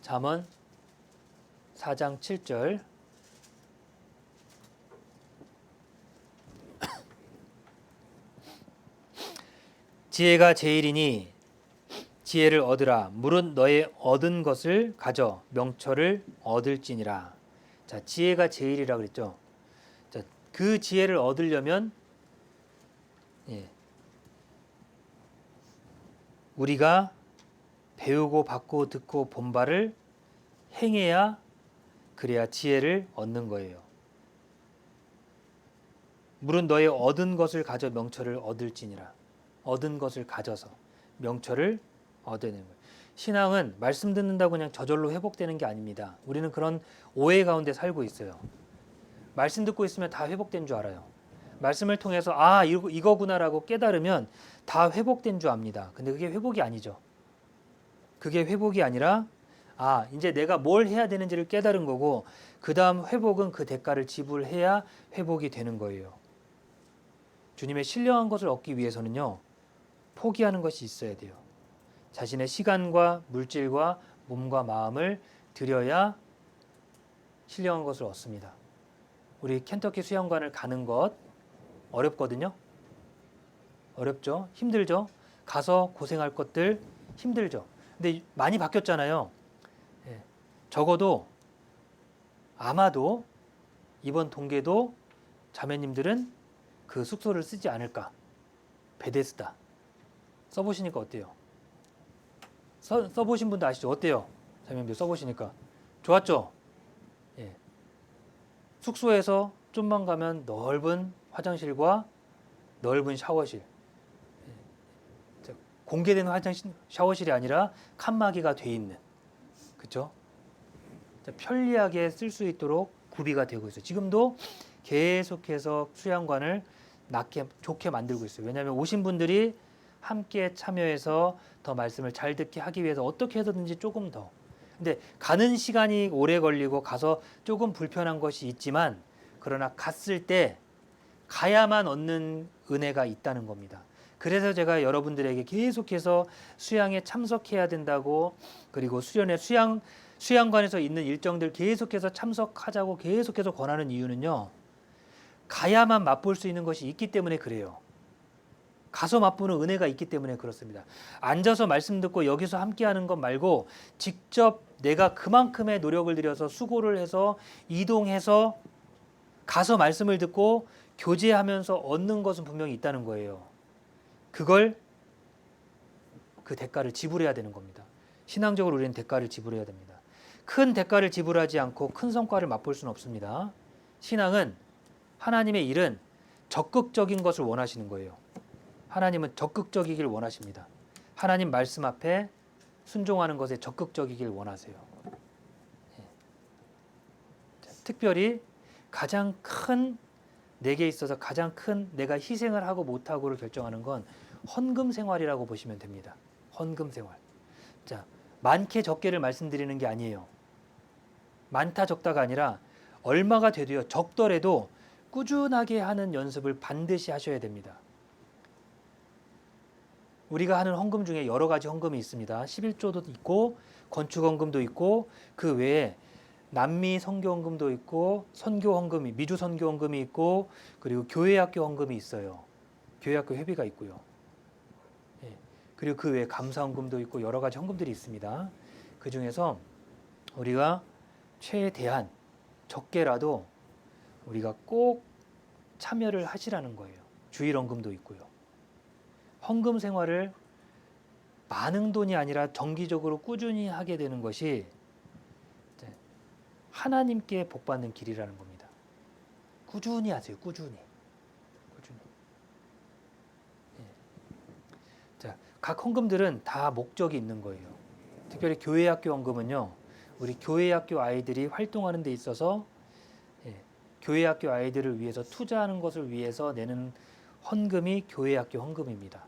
잠언 4장 7절 지혜가 제일이니 지혜를 얻으라. 물은 너의 얻은 것을 가져 명철을 얻을지니라. 자, 지혜가 제일이라 그랬죠. 자, 그 지혜를 얻으려면 우리가 배우고 받고 듣고 본 바를 행해야 그래야 지혜를 얻는 거예요. 물은 너의 얻은 것을 가져 명철을 얻을지니라. 얻은 것을 가져서 명철을 얻어내는 거예요. 신앙은 말씀 듣는다고 그냥 저절로 회복되는 게 아닙니다. 우리는 그런 오해 가운데 살고 있어요. 말씀 듣고 있으면 다 회복된 줄 알아요. 말씀을 통해서 아 이거구나라고 깨달으면 다 회복된 줄 압니다. 근데 그게 회복이 아니죠. 그게 회복이 아니라 아 이제 내가 뭘 해야 되는지를 깨달은 거고 그 다음 회복은 그 대가를 지불해야 회복이 되는 거예요. 주님의 신령한 것을 얻기 위해서는요, 포기하는 것이 있어야 돼요. 자신의 시간과 물질과 몸과 마음을 들여야 신령한 것을 얻습니다. 우리 켄터키 수영관을 가는 것 어렵거든요. 어렵죠. 힘들죠. 가서 고생할 것들 힘들죠. 근데 많이 바뀌었잖아요. 예. 적어도 아마도 이번 동계도 자매님들은 그 숙소를 쓰지 않을까. 베데스다. 써보시니까 어때요? 써보신 분도 아시죠? 어때요? 자매님들 써보시니까. 좋았죠? 예. 숙소에서 좀만 가면 넓은 화장실과 넓은 샤워실. 예. 공개된 샤워실이 아니라 칸막이가 돼 있는. 그렇죠? 편리하게 쓸 수 있도록 구비가 되고 있어요. 지금도 계속해서 수양관을 좋게 만들고 있어요. 왜냐하면 오신 분들이 함께 참여해서 더 말씀을 잘 듣게 하기 위해서 어떻게 해서든지 조금 더. 근데 가는 시간이 오래 걸리고 가서 조금 불편한 것이 있지만 그러나 갔을 때 가야만 얻는 은혜가 있다는 겁니다. 그래서 제가 여러분들에게 계속해서 수양에 참석해야 된다고, 그리고 수양관에서 있는 일정들 계속해서 참석하자고 계속해서 권하는 이유는요. 가야만 맛볼 수 있는 것이 있기 때문에 그래요. 가서 맛보는 은혜가 있기 때문에 그렇습니다. 앉아서 말씀 듣고 여기서 함께하는 것 말고 직접 내가 그만큼의 노력을 들여서 수고를 해서 이동해서 가서 말씀을 듣고 교제하면서 얻는 것은 분명히 있다는 거예요. 그 대가를 지불해야 되는 겁니다. 신앙적으로 우리는 대가를 지불해야 됩니다. 큰 대가를 지불하지 않고 큰 성과를 맛볼 수는 없습니다. 신앙은, 하나님의 일은 적극적인 것을 원하시는 거예요. 하나님은 적극적이길 원하십니다. 하나님 말씀 앞에 순종하는 것에 적극적이길 원하세요. 특별히 내게 있어서 가장 큰 내가 희생을 하고 못하고를 결정하는 건 헌금 생활이라고 보시면 됩니다. 헌금 생활. 자, 많게 적게를 말씀드리는 게 아니에요. 많다 적다가 아니라 얼마가 돼도요. 적더라도 꾸준하게 하는 연습을 반드시 하셔야 됩니다. 우리가 하는 헌금 중에 여러 가지 헌금이 있습니다. 11조도 있고 건축헌금도 있고 그 외에 남미 선교헌금도 있고 선교헌금이, 미주 선교헌금이 있고 그리고 교회학교 헌금이 있어요. 교회학교 회비가 있고요. 예. 그리고 그 외에 감사헌금도 있고 여러 가지 헌금들이 있습니다. 그 중에서 우리가 최대한 적게라도 우리가 꼭 참여를 하시라는 거예요. 주일헌금도 있고요. 헌금 생활을 많은 돈이 아니라 정기적으로 꾸준히 하게 되는 것이 하나님께 복받는 길이라는 겁니다. 꾸준히 하세요. 꾸준히. 예. 자, 각 헌금들은 다 목적이 있는 거예요. 특별히 교회학교 헌금은요. 우리 교회학교 아이들이 활동하는 데 있어서 교회학교 아이들을 위해서 투자하는 것을 위해서 내는 헌금이 교회학교 헌금입니다.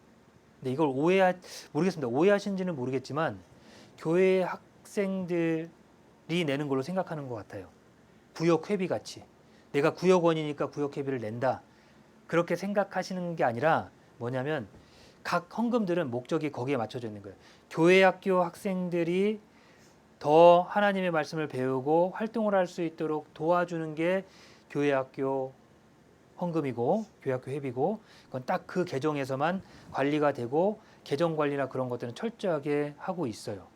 근데 이걸 모르겠습니다. 오해하신지는 모르겠지만 교회 학생들이 내는 걸로 생각하는 것 같아요. 구역회비 같이. 내가 구역원이니까 구역회비를 낸다. 그렇게 생각하시는 게 아니라 뭐냐면 각 헌금들은 목적이 거기에 맞춰져 있는 거예요. 교회학교 학생들이 더 하나님의 말씀을 배우고 활동을 할 수 있도록 도와주는 게 교회학교 헌금이고 교회학교 회비고 그건 딱 그 계정에서만 관리가 되고 계정 관리나 그런 것들은 철저하게 하고 있어요.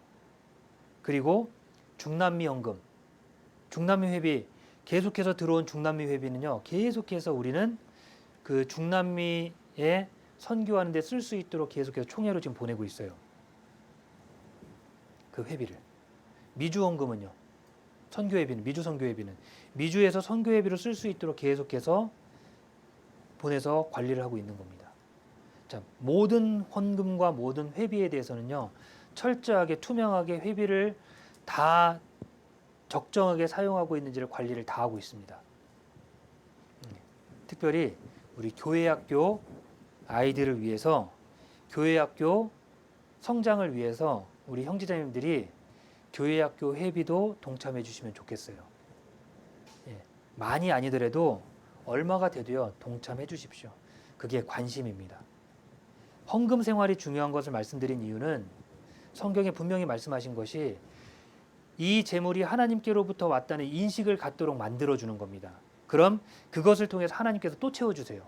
그리고 중남미 헌금, 중남미 회비, 계속해서 들어온 중남미 회비는요. 계속해서 우리는 그 중남미에 선교하는 데 쓸 수 있도록 계속해서 총회로 지금 보내고 있어요. 그 회비를. 미주 헌금은요. 선교 회비는, 미주 선교 회비는 미주에서 선교 회비로 쓸 수 있도록 계속해서 보내서 관리를 하고 있는 겁니다. 자, 모든 헌금과 모든 회비에 대해서는요. 철저하게 투명하게 회비를 다 적정하게 사용하고 있는지를 관리를 다 하고 있습니다. 특별히 우리 교회학교 아이들을 위해서 교회학교 성장을 위해서 우리 형제자매님들이 교회학교 회비도 동참해 주시면 좋겠어요. 많이 아니더라도 얼마가 돼도요 동참해 주십시오. 그게 관심입니다. 헌금 생활이 중요한 것을 말씀드린 이유는 성경에 분명히 말씀하신 것이 이 재물이 하나님께로부터 왔다는 인식을 갖도록 만들어주는 겁니다. 그럼 그것을 통해서 하나님께서 또 채워주세요.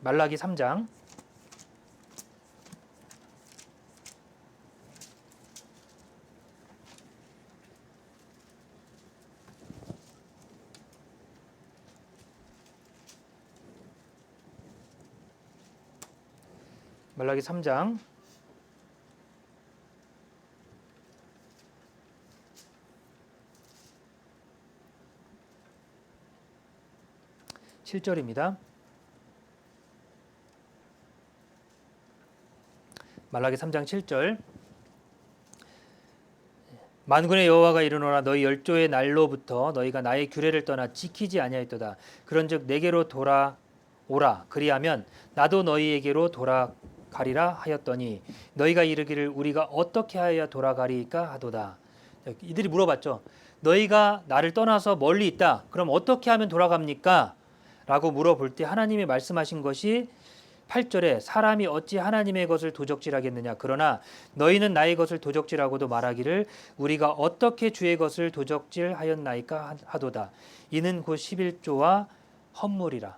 말라기 3장 말라기 3장 7절입니다. 말라기 3장 7절. 만군의 여호와가 이르노라 너희 열조의 날로부터 너희가 나의 규례를 떠나 지키지 아니하였도다. 그런즉 내게로 돌아오라. 그리하면 나도 너희에게로 돌아가리라 하였더니 너희가 이르기를 우리가 어떻게 하여야 돌아가리까 하도다. 이들이 물어봤죠. 너희가 나를 떠나서 멀리 있다. 그럼 어떻게 하면 돌아갑니까? 라고 물어볼 때 하나님이 말씀하신 것이 8절에 사람이 어찌 하나님의 것을 도적질하겠느냐. 그러나 너희는 나의 것을 도적질하고도 말하기를 우리가 어떻게 주의 것을 도적질하였나이까 하도다. 이는 곧 11조와 헌물이라.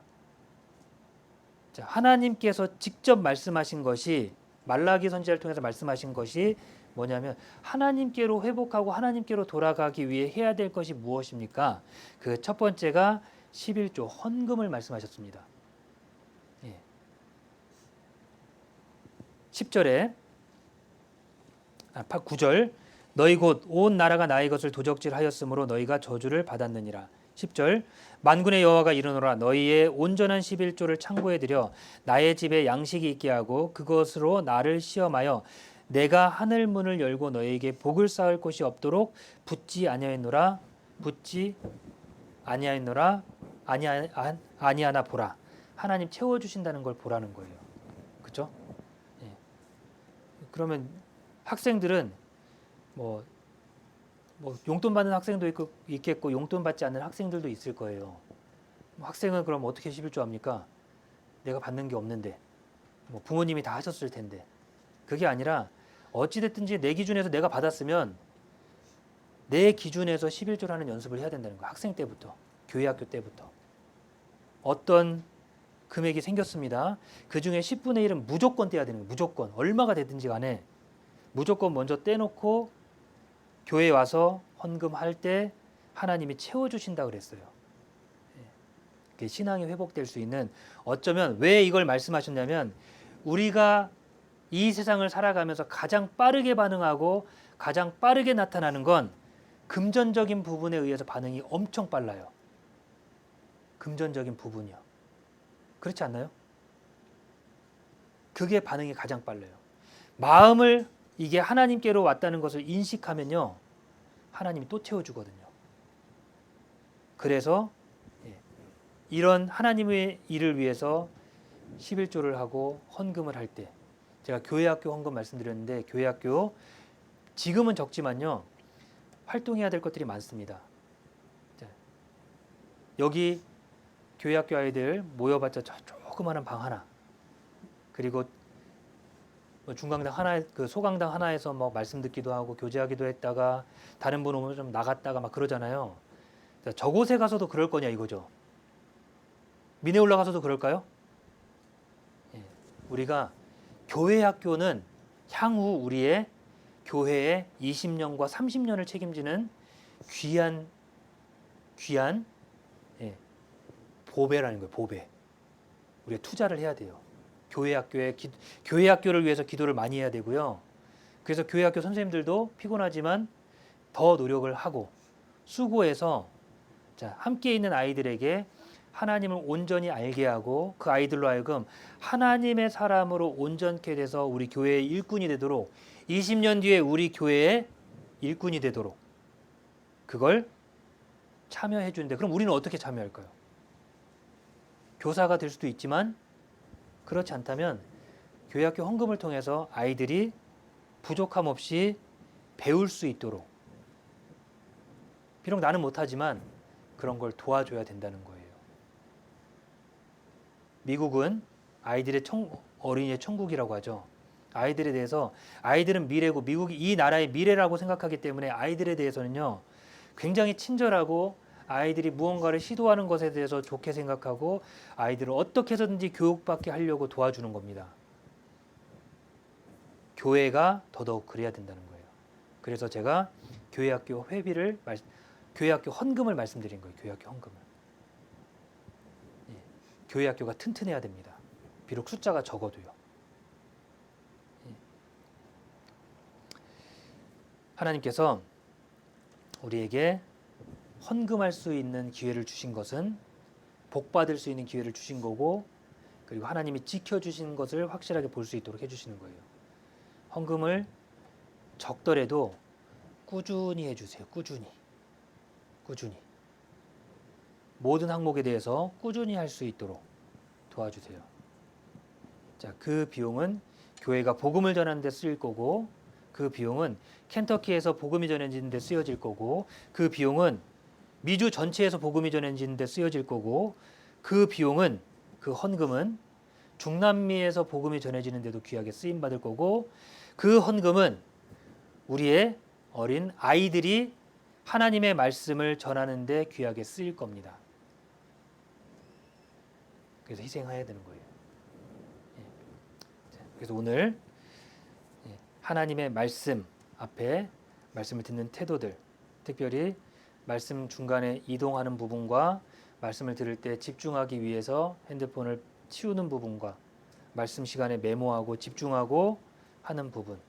자, 하나님께서 직접 말씀하신 것이 말라기 선지자를 통해서 말씀하신 것이 뭐냐면 하나님께로 회복하고 하나님께로 돌아가기 위해 해야 될 것이 무엇입니까? 그 첫 번째가 11조 헌금을 말씀하셨습니다. 10절에 9절 너희 곧 온 나라가 나의 것을 도적질하였으므로 너희가 저주를 받았느니라. 10절 만군의 여호와가 이르노라 너희의 온전한 11조를 창고에 들여 나의 집에 양식이 있게 하고 그것으로 나를 시험하여 내가 하늘 문을 열고 너희에게 복을 쌓을 곳이 없도록 붙지 아니하였노라 아니하나 보라. 하나님 채워주신다는 걸 보라는 거예요. 그렇죠? 그러면 학생들은 뭐 용돈 받는 학생도 있겠고 용돈 받지 않는 학생들도 있을 거예요. 학생은 그럼 어떻게 11조 합니까? 내가 받는 게 없는데 부모님이 다 하셨을 텐데. 그게 아니라 어찌됐든지 내 기준에서 내가 받았으면 내 기준에서 11조라는 연습을 해야 된다는 거예요. 학생 때부터, 교회 학교 때부터. 어떤 금액이 생겼습니다. 그 중에 10분의 1은 무조건 떼야 되는 거예요. 무조건. 얼마가 되든지 간에 무조건 먼저 떼놓고 교회에 와서 헌금할 때 하나님이 채워주신다 그랬어요. 신앙이 회복될 수 있는 어쩌면 왜 이걸 말씀하셨냐면 우리가 이 세상을 살아가면서 가장 빠르게 반응하고 가장 빠르게 나타나는 건 금전적인 부분에 의해서 반응이 엄청 빨라요. 금전적인 부분이요. 그렇지 않나요? 그게 반응이 가장 빨라요. 마음을 이게 하나님께로 왔다는 것을 인식하면요. 하나님이 또 채워주거든요. 그래서 이런 하나님의 일을 위해서 11조를 하고 헌금을 할 때 제가 교회학교 헌금 말씀드렸는데 교회학교 지금은 적지만요. 활동해야 될 것들이 많습니다. 여기 교회학교 아이들 모여봤자 조그마한 방 하나 그리고 중강당 하나 그 소강당 하나에서 뭐 말씀 듣기도 하고 교제하기도 했다가 다른 분 오면 좀 나갔다가 막 그러잖아요. 저곳에 가서도 그럴 거냐 이거죠. 민에 올라가서도 그럴까요? 우리가 교회 학교는 향후 우리의 교회의 20년과 30년을 책임지는 귀한 보배라는 거예요. 보배. 우리가 투자를 해야 돼요. 교회 학교를 위해서 기도를 많이 해야 되고요. 그래서 교회 학교 선생님들도 피곤하지만 더 노력을 하고 수고해서 함께 있는 아이들에게 하나님을 온전히 알게 하고 그 아이들로 하여금 하나님의 사람으로 온전케 돼서 우리 교회의 일꾼이 되도록 20년 뒤에 우리 교회의 일꾼이 되도록 그걸 참여해 주는데 그럼 우리는 어떻게 참여할까요? 교사가 될 수도 있지만 그렇지 않다면 교회학교 헌금을 통해서 아이들이 부족함 없이 배울 수 있도록 비록 나는 못하지만 그런 걸 도와줘야 된다는 거예요. 미국은 아이들의 어린이의 천국이라고 하죠. 아이들에 대해서 아이들은 미래고 미국이 이 나라의 미래라고 생각하기 때문에 아이들에 대해서는요. 굉장히 친절하고 아이들이 무언가를 시도하는 것에 대해서 좋게 생각하고 아이들을 어떻게 해서든지 교육받게 하려고 도와주는 겁니다. 교회가 더더욱 그래야 된다는 거예요. 그래서 제가 교회학교 교회학교 헌금을 말씀드린 거예요. 교회학교 헌금을. 교회학교가 튼튼해야 됩니다. 비록 숫자가 적어도요. 하나님께서 우리에게 헌금할 수 있는 기회를 주신 것은 복 받을 수 있는 기회를 주신 거고, 그리고 하나님이 지켜주신 것을 확실하게 볼 수 있도록 해주시는 거예요. 헌금을 적더라도 꾸준히 해주세요. 꾸준히. 모든 항목에 대해서 꾸준히 할 수 있도록 도와주세요. 자, 그 비용은 교회가 복음을 전하는 데 쓰일 거고, 그 비용은 켄터키에서 복음이 전해지는 데 쓰여질 거고, 그 비용은 미주 전체에서 복음이 전해지는 데 쓰여질 거고, 그 비용은, 그 헌금은 중남미에서 복음이 전해지는 데도 귀하게 쓰임 받을 거고, 그 헌금은 우리의 어린 아이들이 하나님의 말씀을 전하는 데 귀하게 쓰일 겁니다. 그래서 희생해야 되는 거예요. 그래서 오늘 하나님의 말씀 앞에 말씀을 듣는 태도들, 특별히 말씀 중간에 이동하는 부분과 말씀을 들을 때 집중하기 위해서 핸드폰을 치우는 부분과 말씀 시간에 메모하고 집중하고 하는 부분,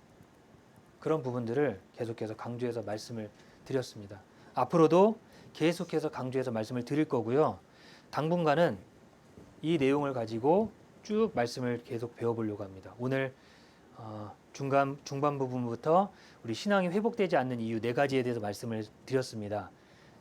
그런 부분들을 계속해서 강조해서 말씀을 드렸습니다. 앞으로도 계속해서 강조해서 말씀을 드릴 거고요. 당분간은 이 내용을 가지고 쭉 말씀을 계속 배워보려고 합니다. 오늘 중반 부분부터 우리 신앙이 회복되지 않는 이유 4가지에 대해서 말씀을 드렸습니다.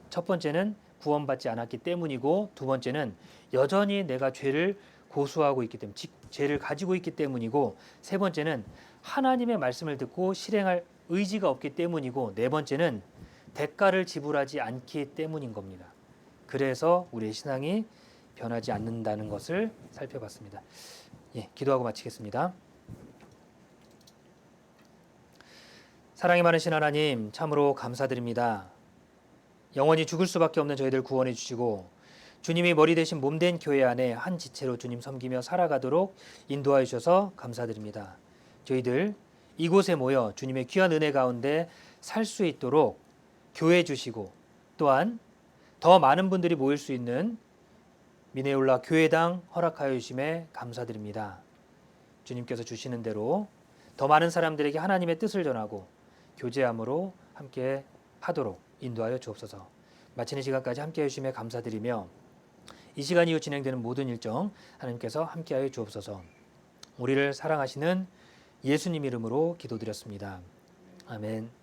첫 번째는 구원받지 않았기 때문이고, 두 번째는 여전히 내가 죄를 고수하고 있기 때문에, 죄를 가지고 있기 때문이고, 세 번째는 하나님의 말씀을 듣고 실행할 의지가 없기 때문이고, 네 번째는 대가를 지불하지 않기 때문인 겁니다. 그래서 우리의 신앙이 변하지 않는다는 것을 살펴봤습니다. 기도하고 마치겠습니다. 사랑이 많으신 하나님, 참으로 감사드립니다. 영원히 죽을 수밖에 없는 저희들 구원해 주시고, 주님이 머리 대신 몸된 교회 안에 한 지체로 주님 섬기며 살아가도록 인도하여 주셔서 감사드립니다. 저희들 이곳에 모여 주님의 귀한 은혜 가운데 살 수 있도록 교회 주시고, 또한 더 많은 분들이 모일 수 있는 미네올라 교회당 허락하여 주심에 감사드립니다. 주님께서 주시는 대로 더 많은 사람들에게 하나님의 뜻을 전하고 교제함으로 함께 하도록 인도하여 주옵소서. 마치는 시간까지 함께해 주심에 감사드리며, 이 시간 이후 진행되는 모든 일정 하나님께서 함께하여 주옵소서. 우리를 사랑하시는 예수님 이름으로 기도드렸습니다. 아멘.